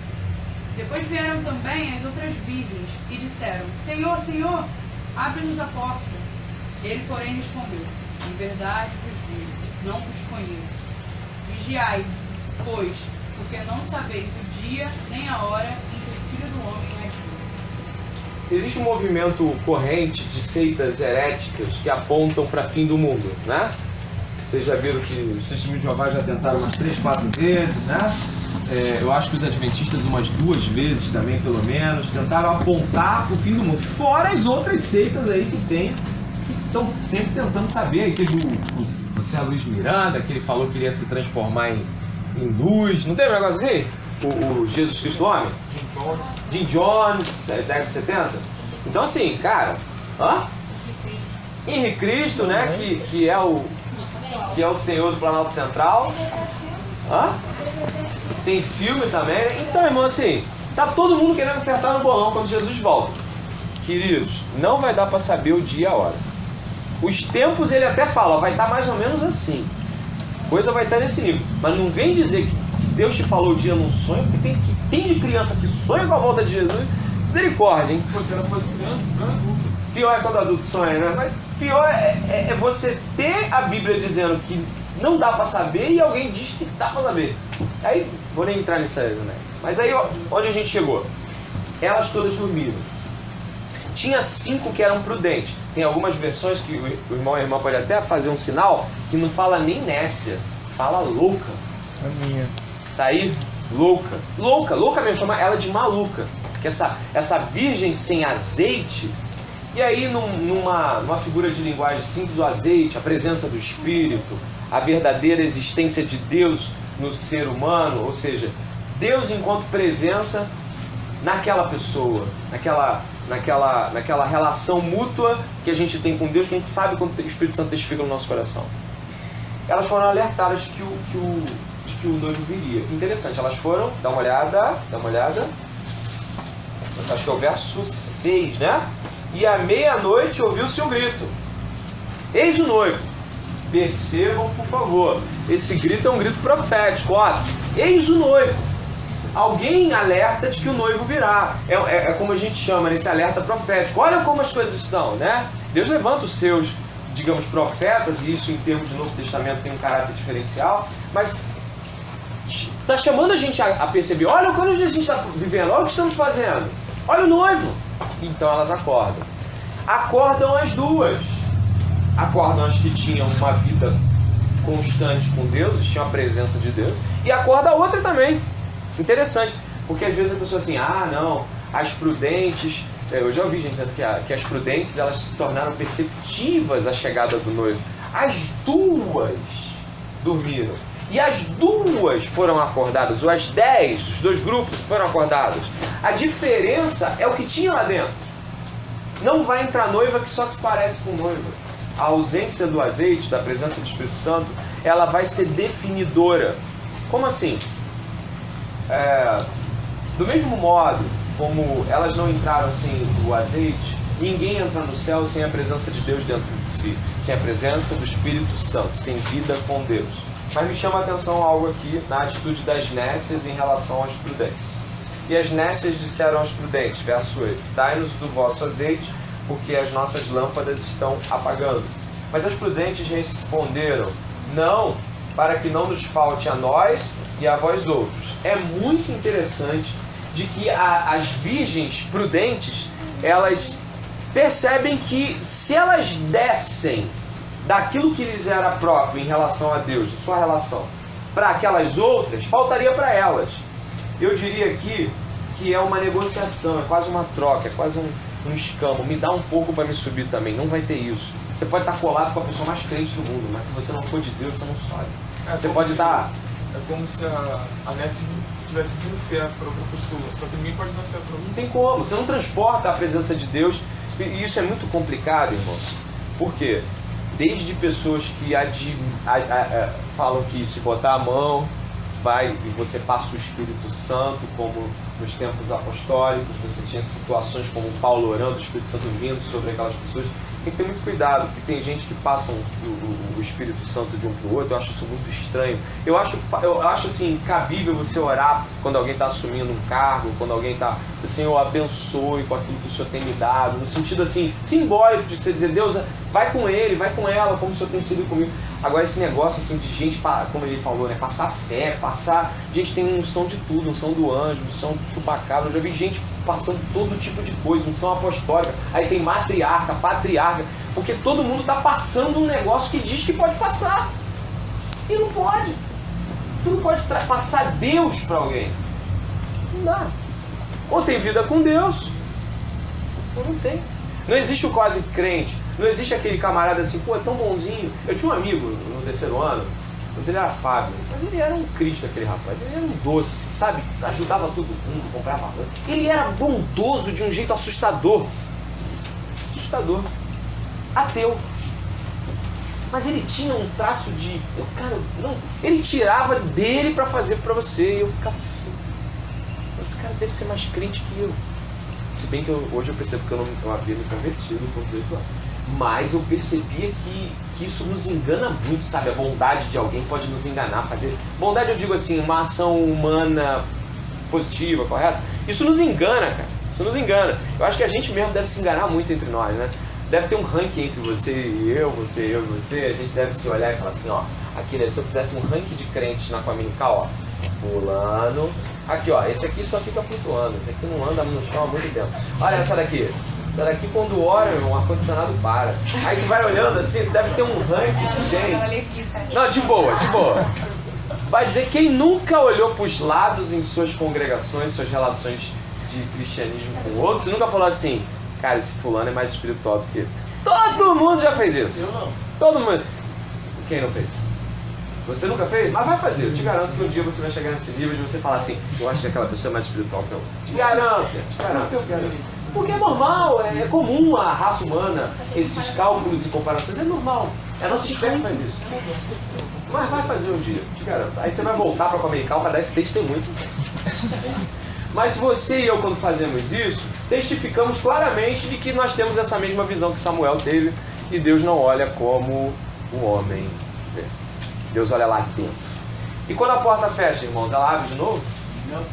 Depois vieram também as outras virgens, e disseram: Senhor, Senhor, abre-nos a porta. Ele, porém, respondeu: em verdade vos digo, não vos conheço. Vigiai, pois, porque não sabeis o dia nem a hora em que o Filho do Homem é aqui. Existe um movimento corrente de seitas heréticas que apontam para fim do mundo, né? Vocês já viram que os testemunhos de Jeová já tentaram umas 3, 4 vezes, né? Eu acho que os adventistas umas 2 vezes também, pelo menos, tentaram apontar o fim do mundo. Fora as outras seitas aí que tem, que estão sempre tentando saber. Aí teve o José Luiz Miranda, que ele falou que ele ia se transformar em luz. Não teve um negócio assim? O Jesus Cristo Homem? Jim Jones, década de 70. Então assim, cara, Henrique Cristo, né? Que é o Senhor do Planalto Central. Tem filme também. Então, irmão, assim, tá todo mundo querendo acertar no bolão quando Jesus volta. Queridos, não vai dar para saber o dia e a hora. Os tempos ele até fala, vai estar mais ou menos assim. Coisa vai estar nesse nível. Mas não vem dizer que Deus te falou o dia num sonho, porque tem de criança que sonha com a volta de Jesus. Misericórdia, hein? Se ela fosse criança, não é adulto. Pior é quando adulto sonha, né? Mas pior é você ter a Bíblia dizendo que não dá para saber e alguém diz que dá para saber. Aí, vou nem entrar nisso aí, né? Mas aí, onde a gente chegou? Elas todas dormiram. Tinha 5 que eram prudentes. Tem algumas versões que o irmão e a irmã pode até fazer um sinal que não fala nem nécia, fala louca. A minha. Tá aí? Louca. Louca mesmo, chama ela de maluca. Que essa virgem sem azeite. E aí, numa figura de linguagem simples, o azeite, a presença do Espírito, a verdadeira existência de Deus no ser humano, ou seja, Deus enquanto presença naquela pessoa, naquela relação mútua que a gente tem com Deus, que a gente sabe quando o Espírito Santo testifica no nosso coração. Elas foram alertadas de que o noivo viria. Interessante, elas foram, dá uma olhada. Acho que é o verso 6, né? E à meia-noite ouviu-se um grito. Eis o noivo. Percebam, por favor, esse grito é um grito profético. Ó, eis o noivo. Alguém alerta de que o noivo virá. É como a gente chama nesse alerta profético. Olha como as coisas estão, né? Deus levanta os seus, digamos, profetas, e isso em termos de Novo Testamento tem um caráter diferencial, mas está chamando a gente a perceber, olha quando a gente está vivendo, olha o que estamos fazendo, olha o noivo. Então elas acordam. Acordam as duas. Acordam as que tinham uma vida constante com Deus, tinham a presença de Deus, e acorda a outra também. Interessante, porque às vezes a pessoa assim, não, as prudentes, eu já ouvi gente dizendo que as prudentes elas se tornaram perceptivas à chegada do noivo. As duas dormiram. E as duas foram acordadas, ou as 10, os dois grupos foram acordados. A diferença é o que tinha lá dentro. Não vai entrar noiva que só se parece com noiva. A ausência do azeite, da presença do Espírito Santo, ela vai ser definidora. Como assim? Do mesmo modo como elas não entraram sem o azeite, ninguém entra no céu sem a presença de Deus dentro de si, sem a presença do Espírito Santo, sem vida com Deus. Mas me chama a atenção algo aqui na atitude das nécias em relação aos prudentes. E as nécias disseram aos prudentes, verso 8, dai-nos do vosso azeite, porque as nossas lâmpadas estão apagando. Mas as prudentes responderam, não, para que não nos falte a nós e a vós outros. É muito interessante de que as virgens prudentes, elas percebem que se elas dessem daquilo que lhes era próprio em relação a Deus, sua relação, para aquelas outras, faltaria para elas. Eu diria aqui que é uma negociação, é quase uma troca, é quase um escamo. Me dá um pouco para me subir também. Não vai ter isso. Você pode estar colado com a pessoa mais crente do mundo, mas se você não for de Deus, você não sobe. Você pode estar... É como se a Nessie tivesse tido fé para outra pessoa, só que ninguém pode dar fé para outra. Não tem como. Você não transporta a presença de Deus. E isso é muito complicado, irmãos. Por quê? Desde pessoas que falam que se botar a mão, vai e você passa o Espírito Santo, como nos tempos apostólicos, você tinha situações como Paulo orando, o Espírito Santo vindo sobre aquelas pessoas. Tem que ter muito cuidado, porque tem gente que passa o Espírito Santo de um para o outro. Eu acho isso muito estranho. Eu acho assim, cabível você orar quando alguém está assumindo um cargo, quando alguém está, Senhor, abençoe com aquilo que o Senhor tem me dado, no sentido assim, simbólico de você dizer, Deus, vai com ele, vai com ela, como o Senhor tem sido comigo. Agora esse negócio assim de gente, como ele falou, né, passar fé, gente tem unção de tudo, unção do anjo, unção do chupacabra. Eu já vi gente passando todo tipo de coisa, unção apostólica, aí tem matriarca, patriarca, porque todo mundo está passando um negócio que diz que pode passar. E não pode. Tu não pode passar Deus para alguém. Não dá. Ou tem vida com Deus, ou não tem. Não existe o quase crente. Não existe aquele camarada assim, pô, é tão bonzinho. Eu tinha um amigo no terceiro ano, o nome dele era Fábio, mas ele era um Cristo, aquele rapaz. Ele era um doce, sabe? Ajudava todo mundo, comprava. Ele era bondoso de um jeito assustador. Assustador. Ateu. Mas ele tinha um traço de... ele tirava dele para fazer para você. E eu ficava assim... esse cara deve ser mais crente que eu. Se bem que hoje eu percebo que eu não havia me convertido com 18 anos. Mas eu percebia que isso nos engana muito, sabe? A bondade de alguém pode nos enganar, fazer... Bondade eu digo assim, uma ação humana positiva, correto? Isso nos engana, cara. Isso nos engana. Eu acho que a gente mesmo deve se enganar muito entre nós, né? Deve ter um ranking entre você e eu, você e você. A gente deve se olhar e falar assim, ó... Aqui, né? Se eu fizesse um ranking de crentes na Comunicar, ó... Fulano... Aqui, ó, esse aqui só fica flutuando, esse aqui não anda no chão há muito tempo. Olha essa daqui. Essa daqui, quando ora, o ar-condicionado para. Aí tu vai olhando assim, deve ter um ranking de gente. Não, de boa, de boa. Vai dizer quem nunca olhou para os lados em suas congregações, suas relações de cristianismo com outros, e nunca falou assim, cara, esse fulano é mais espiritual do que esse. Todo mundo já fez isso. Eu não. Todo mundo. Quem não fez? Você nunca fez? Mas vai fazer. Eu te garanto que um dia você vai chegar nesse nível de você falar assim, eu acho que aquela pessoa é mais espiritual que eu. Te garanto. Porque é normal, é comum a raça humana, esses cálculos e comparações, é normal. Não se espera que faz isso. Mas vai fazer um dia, te garanto. Aí você vai voltar para o Americal para dar esse testemunho. Mas você e eu, quando fazemos isso, testificamos claramente de que nós temos essa mesma visão que Samuel teve, e Deus não olha como o homem vê. Deus olha lá dentro. E quando a porta fecha, irmãos, ela abre de novo? Não.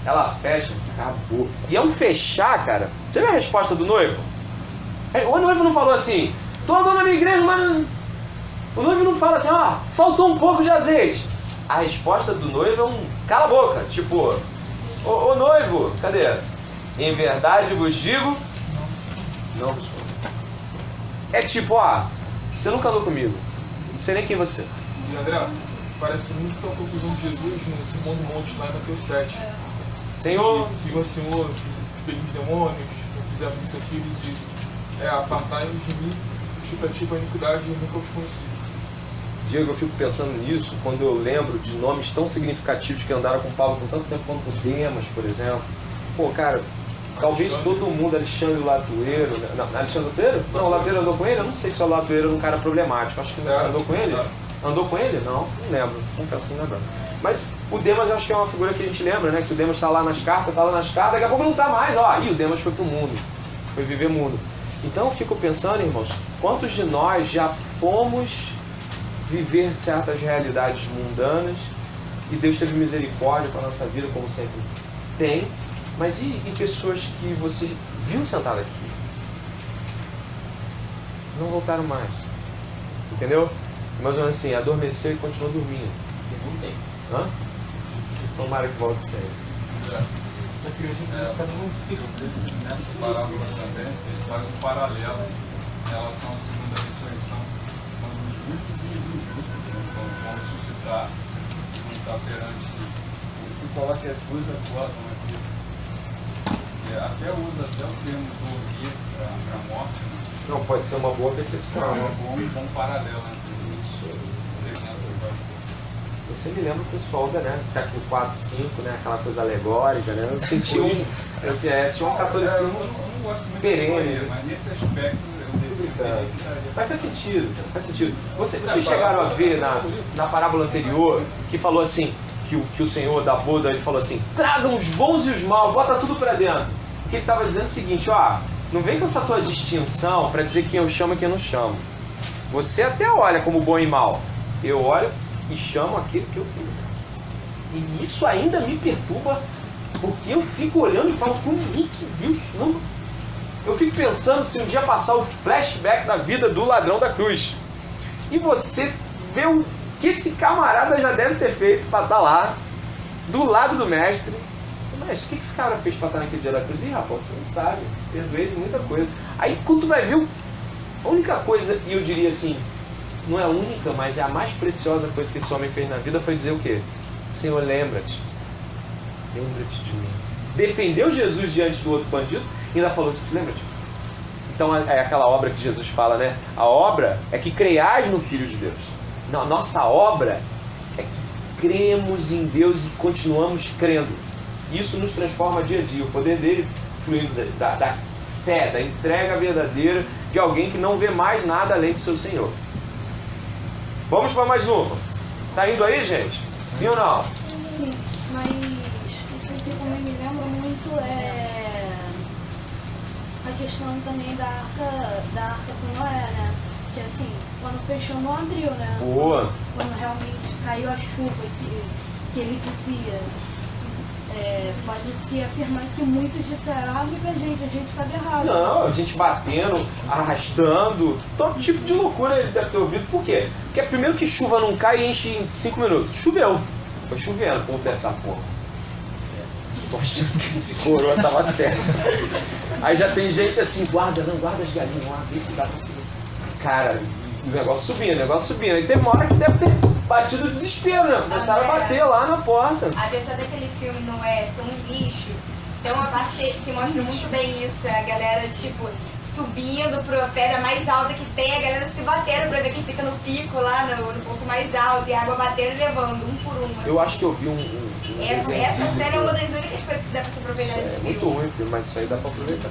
Ela fecha, acabou. E é um fechar, cara. Você viu a resposta do noivo? O noivo não falou assim, tô andando na minha igreja, mas... O noivo não fala assim, ó, faltou um pouco de azeite. A resposta do noivo é um cala a boca, tipo, ô noivo, cadê? Em verdade vos digo, não vos falo. É tipo, ó, você nunca andou comigo, não sei nem quem você é. E André, parece muito com a conclusão de Jesus no Sermão do Monte, lá em Mateus 7. Senhor, Senhor, expedimos demônios, fizemos isso aqui, ele disse, apartai-vos de mim, para ti a iniquidade, eu nunca os conheci. Diego, eu fico pensando nisso quando eu lembro de nomes tão significativos que andaram com Paulo por tanto tempo quanto o Demas, por exemplo. Pô, cara, talvez todo mundo, Alexandre Latoeiro, não, Alexandre Latoeiro? Não, o Latoeiro andou com ele? Eu não sei se o Latoeiro era um cara problemático, acho que não andou com ele. Andou com ele? Não lembro, confesso que não lembro. Mas o Demas eu acho que é uma figura que a gente lembra, né? Que o Demas está lá nas cartas, daqui a pouco não está mais, ó, e o Demas foi pro mundo, foi viver mundo. Então eu fico pensando, irmãos, quantos de nós já fomos viver certas realidades mundanas e Deus teve misericórdia com a nossa vida, como sempre tem, mas e pessoas que você viu sentada aqui? Não voltaram mais. Entendeu? Mais ou menos assim, adormeceu e continuou dormindo. Perguntei. Hã? Tomara que volte sempre. Essa criança está muito nessa parábola também, ele faz um paralelo em relação à segunda ressurreição, quando os justos e os injustos vão ressuscitar, vão estar perante. Você coloca as duas atuadas aqui. Até usa até o termo dormir para a morte. Né? Não, pode ser uma boa percepção. É um bom paralelo entre isso. Você me lembra o pessoal da, né, século 4, 5, né, aquela coisa alegórica, né? Eu senti um catolicismo eu não gosto muito perene. De mas nesse aspecto eu Mas faz sentido, cara, faz sentido. Vocês chegaram a ver na parábola anterior que falou assim, que o Senhor da boda, ele falou assim, tragam os bons e os maus, bota tudo pra dentro. Porque ele estava dizendo o seguinte, ó, não vem com essa tua distinção para dizer quem eu chamo e quem eu não chamo. Você até olha como bom e mal. Eu olho e chamo aquele que eu quiser. E isso ainda me perturba, porque eu fico olhando e falo, como é que Deus não... Eu fico pensando se um dia passar o flashback da vida do ladrão da cruz. E você vê o que esse camarada já deve ter feito para estar lá, do lado do mestre. Mas o que esse cara fez para estar naquele dia da cruz? Ih, rapaz, você não sabe. Perdoei de muita coisa. Aí quando tu vai ver, a única coisa, e eu diria assim, não é a única, mas é a mais preciosa coisa que esse homem fez na vida, foi dizer o quê? Senhor, lembra-te. Lembra-te de mim. Defendeu Jesus diante do outro bandido e ainda falou disso, lembra-te. Então é aquela obra que Jesus fala, né? A obra é que creiais no Filho de Deus. Não, a nossa obra é que cremos em Deus e continuamos crendo. Isso nos transforma dia a dia. O poder dele fluindo da fé, da entrega verdadeira de alguém que não vê mais nada além do seu Senhor. Vamos para mais uma. Tá indo aí, gente? Sim ou não? Sim, mas isso aqui também me lembra muito a questão também da arca com Noé, né? Que assim, quando fechou não abriu, né? Boa. Quando realmente caiu a chuva que ele dizia. Pode se afirmar que muitos disseram, abre pra gente, a gente estava errado. Não, a gente batendo, arrastando, todo tipo de loucura ele deve ter ouvido. Por quê? Porque primeiro que chuva não cai e enche em 5 minutos. Choveu. Foi chovendo, pô, tá, porra. Tô achando que esse coroa tava certo. Aí já tem gente assim, guarda as galinhas lá, vê se dá pra seguir. Cara, o negócio subindo. Aí tem uma hora que deve ter batido o desespero, né? Começaram a bater lá na porta. Apesar daquele filme não é ser um lixo, tem uma parte que mostra muito bem isso. A galera, tipo, subindo pra pedra mais alta que tem, a galera se batendo pra ver quem fica no pico lá, no ponto mais alto, e a água batendo e levando, um por um. Assim. Eu acho que eu vi essa cena é uma das únicas coisas que dá pra se aproveitar desse filme. Muito ruim o filme, mas isso aí dá pra aproveitar.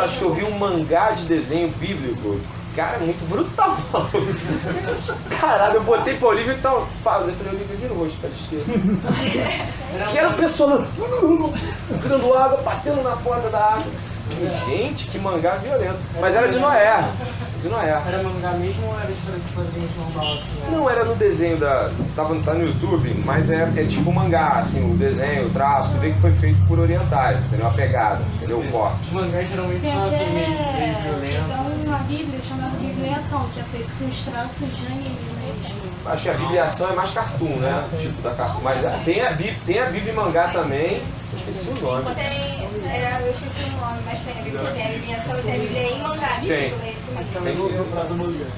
Acho que eu vi um mangá de desenho bíblico cara, muito brutal. Caralho, eu botei pra Olivia e tal. Eu falei, Olivia, vira o rosto pra esquerda. Que era o pessoal entrando água, batendo na porta da água. Gente, que mangá violento. Mas era de Noé. De Noé. Era mangá mesmo ou era história de quadrinhos normal assim? Não, era no desenho da. Tá no YouTube, mas é tipo mangá, assim, o desenho, o traço, tu vê que foi feito por orientais, entendeu? A pegada, entendeu? O corte. Os mangás geralmente Tem são assim, meio até violentos. uma bíblia chamada Bibliação, que é feito com os traços de anime mesmo. Acho que a bibliação é mais cartoon, né? Tipo da cartoon. Mas tem a Bíblia em mangá também. Eu esqueci o nome. Eu esqueci o nome, mas tem a Bíblia, tem a Bibliação e tem a Bíblia em mangá. Tem. Tem sim.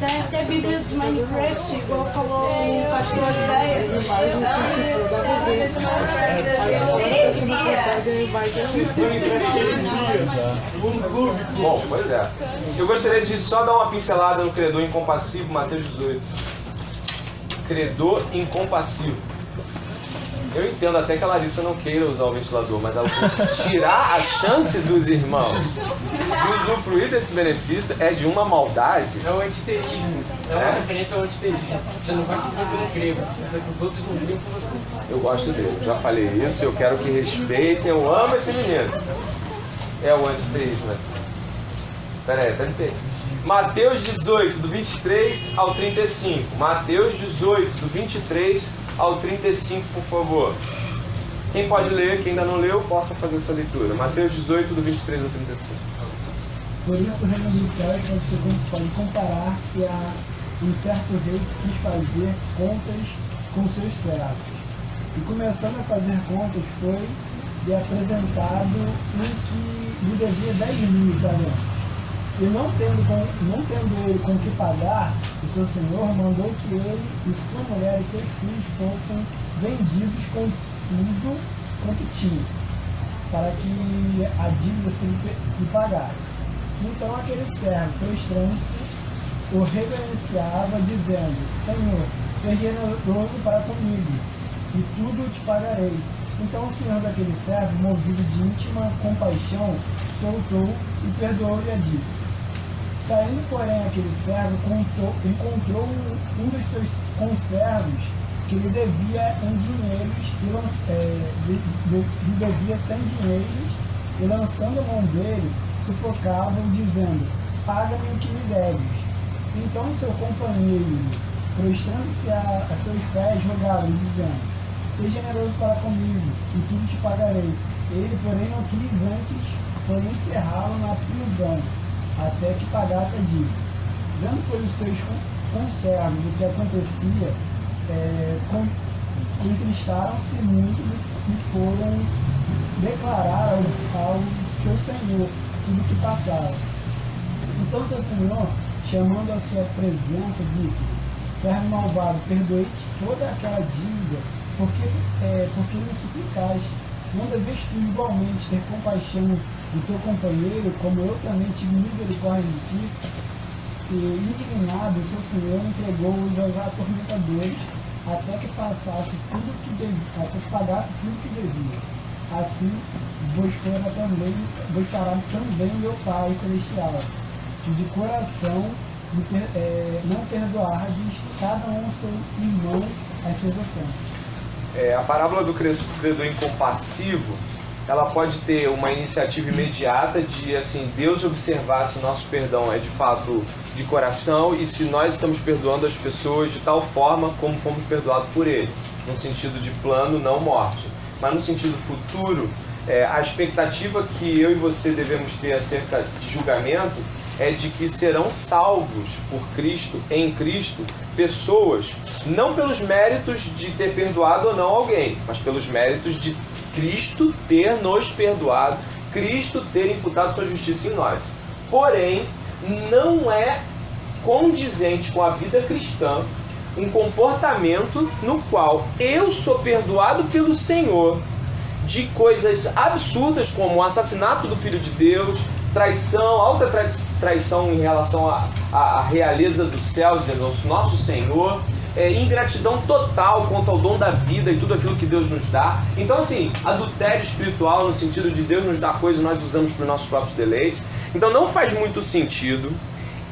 Tem até a Bíblia de Minecraft, igual falou o pastor Zéias. Bom, pois é. Eu gostaria de só dar uma pincelada no credor incompassivo, Mateus 18. Credor incompassivo. Eu entendo até que a Larissa não queira usar o ventilador, mas ela tirar a chance dos irmãos de usufruir desse benefício é de uma maldade. É o antiteísmo. É uma referência ao antiteísmo. Já não basta que você não crê, você precisa que os outros não crêem por você. Eu gosto dele, já falei isso, eu quero que respeitem, eu amo esse menino. É o antiteísmo, né? Pera aí, tá de pé. Mateus 18, do 23 ao 35. Mateus 18, do 23 ao 35, por favor. Quem pode ler, quem ainda não leu, possa fazer essa leitura. Mateus 18, do 23 ao 35. Por isso o reino dos céus pode comparar-se a um certo rei que quis fazer contas com seus servos. E começando a fazer contas, foi-lhe apresentado um que lhe devia 10.000 talentos. E não tendo ele com que pagar, o seu senhor mandou que ele e sua mulher e seus filhos fossem vendidos com tudo quanto tinha, para que a dívida se lhe pagasse. Então aquele servo, prostrando-se, o reverenciava, dizendo: Senhor, seja generoso para comigo, e tudo te pagarei. Então o senhor daquele servo, movido de íntima compaixão, soltou e perdoou-lhe a dívida. Saindo, porém, aquele servo encontrou um dos seus conservos que lhe devia em dinheiros lhe devia 100 dinheiros, e lançando a mão dele, sufocava-o, dizendo: paga-me o que me deves. Então seu companheiro, prostrando-se a seus pés, rogava-lhe, dizendo: seja generoso para comigo, e tudo te pagarei. Ele, porém, não quis antes, foi encerrá-lo na prisão, até que pagasse a dívida. Vendo, pois, os seus conservos o que acontecia, entristaram-se muito e foram declarar ao seu senhor tudo o que passava. Então seu senhor, chamando a sua presença, disse: servo malvado, perdoei-te toda aquela dívida, porque me suplicaste. Não deves tu igualmente ter compaixão do teu companheiro, como eu também tive misericórdia de ti? E indignado, o seu senhor entregou-os aos atormentadores, até que pagasse tudo que devia. Assim vos fará também meu Pai Celestial, se de coração não perdoardes cada um seu irmão as suas ofensas. A parábola do credor incompassivo, ela pode ter uma iniciativa imediata de, assim, Deus observar se o nosso perdão é de fato de coração e se nós estamos perdoando as pessoas de tal forma como fomos perdoados por Ele, no sentido de plano, não morte. Mas no sentido futuro, a expectativa que eu e você devemos ter acerca de julgamento é de que serão salvos por Cristo, em Cristo, pessoas, não pelos méritos de ter perdoado ou não alguém, mas pelos méritos de Cristo ter nos perdoado, Cristo ter imputado sua justiça em nós. Porém, não é condizente com a vida cristã um comportamento no qual eu sou perdoado pelo Senhor de coisas absurdas como o assassinato do Filho de Deus, traição, alta traição em relação à realeza do céu, dizendo nosso Senhor, ingratidão total quanto ao dom da vida e tudo aquilo que Deus nos dá. Então, assim, adultério espiritual no sentido de Deus nos dar coisas e nós usamos para os nossos próprios deleites. Então, não faz muito sentido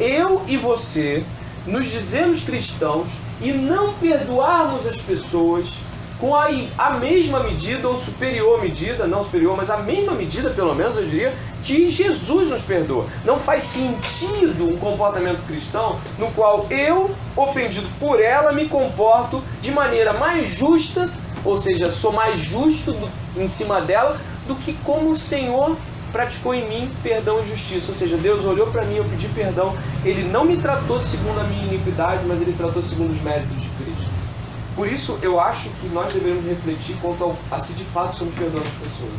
eu e você nos dizermos cristãos e não perdoarmos as pessoas com a mesma medida ou superior medida, não superior, mas a mesma medida, pelo menos eu diria, que Jesus nos perdoa. Não faz sentido um comportamento cristão no qual eu, ofendido por ela, me comporto de maneira mais justa, ou seja, sou mais justo em cima dela, do que como o Senhor praticou em mim perdão e justiça. Ou seja, Deus olhou para mim, eu pedi perdão, Ele não me tratou segundo a minha iniquidade, mas Ele tratou segundo os méritos de Cristo. Por isso, eu acho que nós devemos refletir quanto a se de fato somos perdoando as pessoas.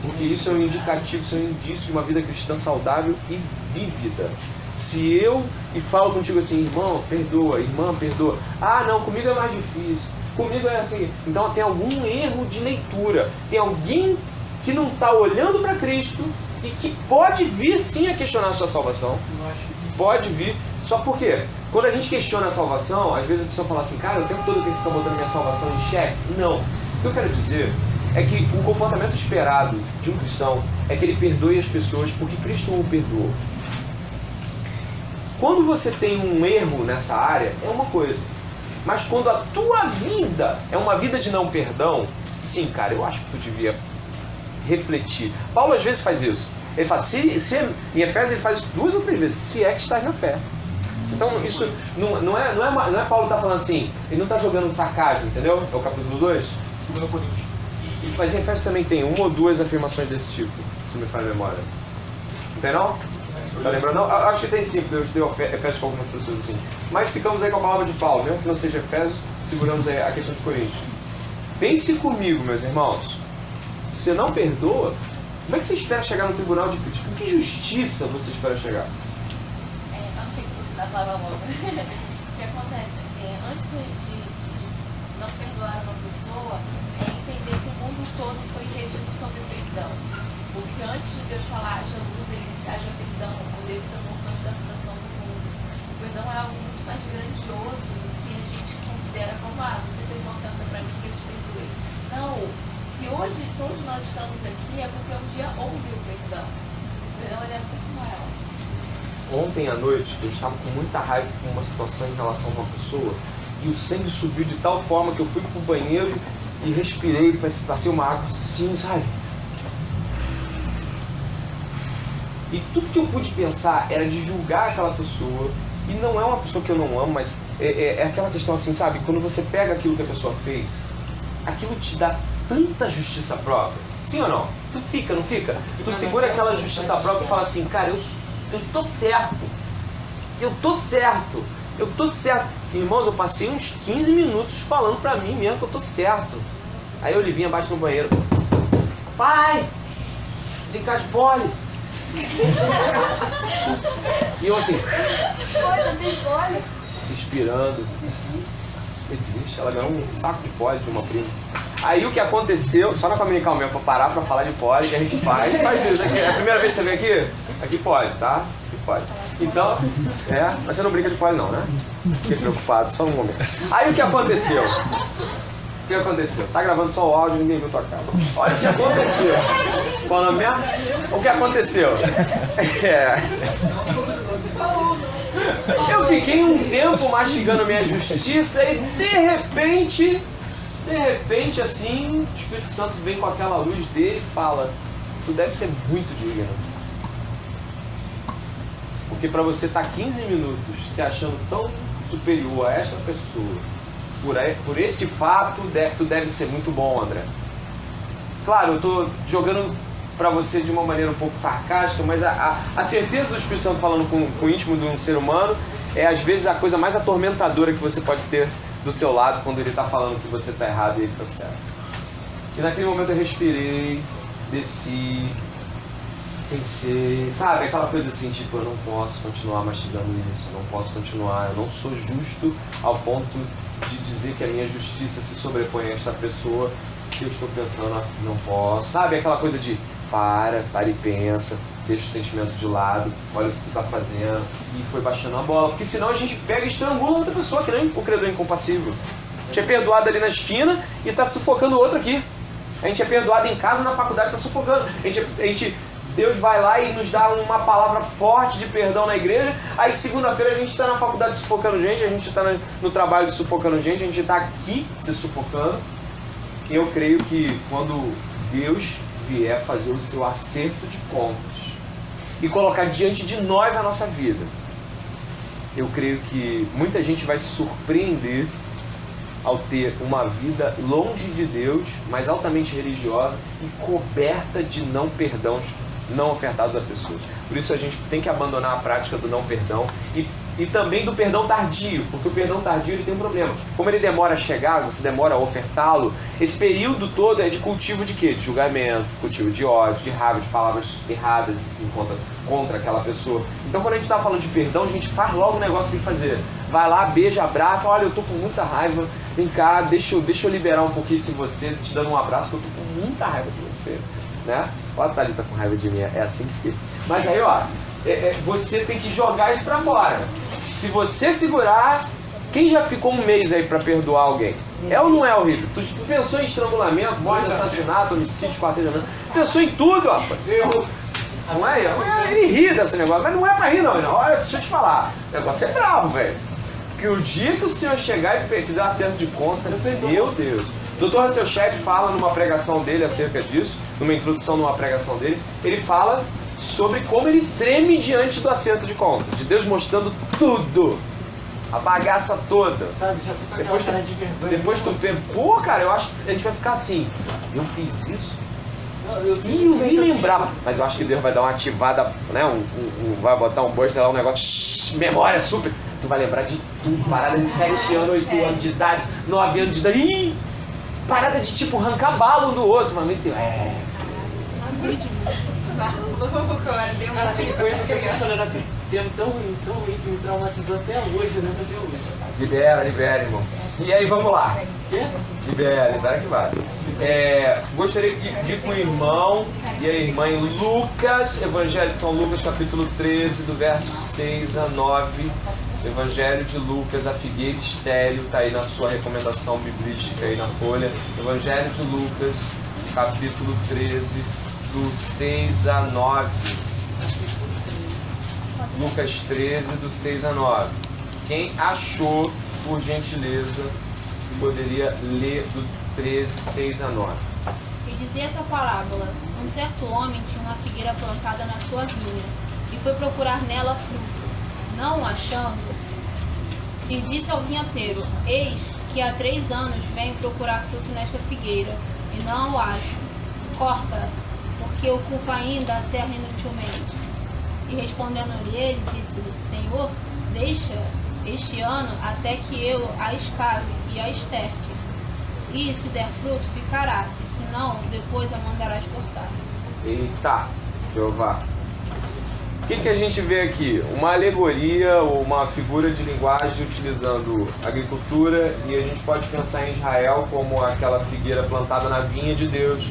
Porque isso é um indicativo, isso é um indício de uma vida cristã saudável e vívida. Se eu falo contigo assim, irmão, perdoa, irmã, perdoa. Ah, não, comigo é mais difícil. Comigo é assim. Então tem algum erro de leitura. Tem alguém que não está olhando para Cristo e que pode vir sim a questionar a sua salvação. Pode vir. Só porque quando a gente questiona a salvação, às vezes a pessoa fala assim, cara, o tempo todo eu tenho que ficar botando minha salvação em xeque. Não. O que eu quero dizer é que o comportamento esperado de um cristão é que ele perdoe as pessoas porque Cristo o perdoou. Quando você tem um erro nessa área, é uma coisa. Mas quando a tua vida é uma vida de não perdão, sim, cara, eu acho que tu devia refletir. Paulo às vezes faz isso. Ele fala, em Efésios ele faz isso 2 ou 3 vezes, se é que estás na fé. Então isso não é Paulo tá falando assim, ele não está jogando sarcasmo, entendeu? É o capítulo 2. 2 Coríntios. Mas em Efésios também tem 1 ou 2 afirmações desse tipo, se me falha a memória. Não tem não? Tá lembrando? Não, acho que tem sim, porque eu estudei Efésios com algumas pessoas assim. Mas ficamos aí com a palavra de Paulo, mesmo que não seja Efésios, seguramos aí a questão de Coríntios. Pense comigo, meus irmãos. Se você não perdoa, como é que você espera chegar no tribunal de Cristo? Com que justiça você espera chegar? Não sei se você dá a palavra logo. O que acontece antes de não perdoar uma pessoa, é entender que o mundo todo foi regido sobre o perdão. Porque antes de Deus falar, haja luz, ele disse, haja perdão, o Deus foi morto antes da fundação do mundo. O perdão é algo muito mais grandioso do que a gente considera como, você fez uma ofensa para mim, que eu te perdoei. Não, se hoje todos nós estamos aqui, é porque um dia houve o perdão. O perdão ele é muito maior. Ontem à noite, eu estava com muita raiva com uma situação em relação a uma pessoa, e o sangue subiu de tal forma que eu fui pro banheiro e respirei, passei uma água assim, sabe? E tudo que eu pude pensar era de julgar aquela pessoa, e não é uma pessoa que eu não amo, mas é aquela questão assim, sabe? Quando você pega aquilo que a pessoa fez, aquilo te dá tanta justiça própria. Sim ou não? Tu fica, não fica? Tu segura aquela justiça própria e fala assim, cara, eu tô certo. Eu tô certo. Eu tô certo. Irmãos, eu passei uns 15 minutos falando pra mim mesmo que eu tô certo. Aí eu Olivinha bate no banheiro. Pai! Brincar de pole. E eu assim. Olha, tem pole. Respirando. Existe. Ela ganhou um saco de pole de uma prima. Aí o que aconteceu, só na família Calmel, pra parar pra falar de pole, que a gente faz isso. É a primeira vez que você vem aqui? Aqui pode, tá? Aqui pode. Então, mas você não brinca de pole não, né? Fiquei preocupado, só um momento. Aí o que aconteceu? O que aconteceu? Tá gravando só o áudio, ninguém viu tua cara. Olha o que aconteceu. Falando mesmo? O que aconteceu? Eu fiquei um tempo mastigando minha justiça e de repente assim, o Espírito Santo vem com aquela luz dele e fala, tu deve ser muito digno. Porque para você estar 15 minutos se achando tão superior a esta pessoa, por este fato, tu deve ser muito bom, André. Claro, eu estou jogando para você de uma maneira um pouco sarcástica, mas a certeza do Espírito Santo falando com o íntimo de um ser humano é às vezes a coisa mais atormentadora que você pode ter do seu lado quando ele está falando que você está errado e ele está certo. E naquele momento eu respirei, desci, pensei, sabe, aquela coisa assim, tipo, eu não posso continuar mastigando isso, eu não posso continuar, eu não sou justo ao ponto de dizer que a minha justiça se sobrepõe a esta pessoa que eu estou pensando, não posso, sabe, aquela coisa de para e pensa, deixa o sentimento de lado, olha o que tu está fazendo, e foi baixando a bola, porque senão a gente pega e estrangula outra pessoa, que nem o credor incompassível. A gente é perdoado ali na esquina e está sufocando o outro aqui. A gente é perdoado em casa, na faculdade, está sufocando. A gente Deus vai lá e nos dá uma palavra forte de perdão na igreja. Aí segunda-feira a gente está na faculdade sufocando gente, a gente está no trabalho de sufocando gente, a gente está aqui se sufocando. E eu creio que quando Deus vier fazer o seu acerto de contas e colocar diante de nós a nossa vida, eu creio que muita gente vai se surpreender ao ter uma vida longe de Deus, mas altamente religiosa e coberta de não perdãos não ofertados a pessoas. Por isso a gente tem que abandonar a prática do não perdão e também do perdão tardio, porque o perdão tardio ele tem um problema. Como ele demora a chegar, você demora a ofertá-lo, esse período todo é de cultivo de quê? De julgamento, cultivo de ódio, de raiva, de palavras erradas contra aquela pessoa. Então quando a gente está falando de perdão, a gente faz logo o negócio que tem que fazer. Vai lá, beija, abraça, olha, eu tô com muita raiva, vem cá, deixa eu liberar um pouquinho se você, te dando um abraço, que eu tô com muita raiva de você, né? Olha a Thalita com raiva de mim, é assim que fica. Mas aí, ó, você tem que jogar isso pra fora. Se você segurar, quem já ficou um mês aí pra perdoar alguém? É ou não é horrível? Tu pensou em estrangulamento, morte, assassinato, homicídio, quartejamento, pensou em tudo, rapaz. Não é? Ele ri desse negócio, mas não é pra rir não. Olha, deixa eu te falar, o negócio é bravo, velho. Porque o dia que o senhor chegar e fizer acerto de conta, meu Deus. O Dr. Russell Shedd fala numa pregação dele acerca disso, numa introdução numa pregação dele, ele fala sobre como ele treme diante do acerto de conta, de Deus mostrando tudo, a bagaça toda. Sabe, já tô com aquela cara de vergonha. Depois tu pensa, pô, cara, eu acho que a gente vai ficar assim, eu fiz isso? Eu nem lembrava, mas eu acho que Deus vai dar uma ativada, né? Vai botar um burst lá, um negócio, memória super. Tu vai lembrar de tudo, parada de 7 anos, 8 anos de idade, 9 anos de idade. Ih, parada de tipo arrancar bala um do outro, mas meu Deus, Cara, tem coisa que eu tô olhando tão ruim que me traumatizou até hoje, né? Até hoje. Libera, irmão. E aí, vamos lá. Libera que vai. Gostaria de ir com o irmão e a irmã em Lucas, Evangelho de São Lucas, capítulo 13, do verso 6 a 9. Evangelho de Lucas, a figueira estéril, está aí na sua recomendação bíblica aí na folha. Evangelho de Lucas, capítulo 13, do 6 a 9. Lucas 13, do 6 a 9. Quem achou, por gentileza, poderia ler do 13, 6 a 9. E dizia essa parábola: um certo homem tinha uma figueira plantada na sua vinha, e foi procurar nela fruto. Não o achando, e disse ao vinhateiro: eis que há 3 anos venho procurar fruto nesta figueira, e não o acho. Corta, porque ocupa ainda a terra inutilmente. E respondendo-lhe ele, disse-lhe: Senhor, deixa este ano até que eu a escave e a esterque. E se der fruto, ficará, e se não, depois a mandarás cortar. Eita, Jeová. O que a gente vê aqui? Uma alegoria ou uma figura de linguagem utilizando agricultura, e a gente pode pensar em Israel como aquela figueira plantada na vinha de Deus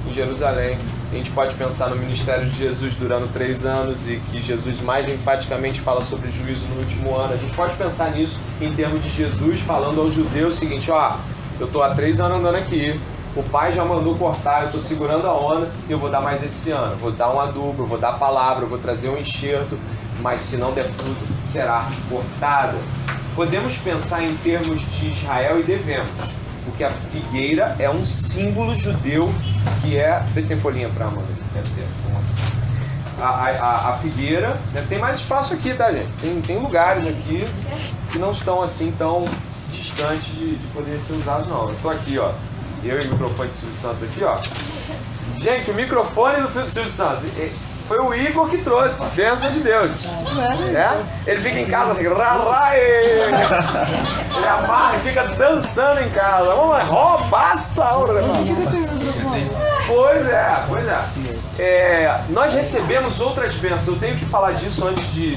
em Jerusalém. A gente pode pensar no ministério de Jesus durando 3 anos e que Jesus mais enfaticamente fala sobre juízo no último ano. A gente pode pensar nisso em termos de Jesus falando aos judeus o seguinte: ó, eu estou há 3 anos andando aqui, o pai já mandou cortar, eu estou segurando a onda e eu vou dar mais esse ano. Vou dar um adubo, eu vou dar a palavra, eu vou trazer um enxerto, mas se não der fruto, será cortada. Podemos pensar em termos de Israel e devemos, porque a figueira é um símbolo judeu que é... Vê se tem folhinha para Amanda. Deve ter. A figueira... Tem mais espaço aqui, tá, gente? Tem lugares aqui que não estão assim tão distantes de poder ser usados, não. Eu tô aqui, ó. Eu e o microfone do Silvio Santos aqui, ó. Gente, o microfone do Silvio Santos foi o Igor que trouxe. Bênção de Deus. Ele fica em casa assim, ele amarra e fica dançando em casa. Vamos lá, roubaça a hora. Pois é. Nós recebemos outras bênçãos. Eu tenho que falar disso antes de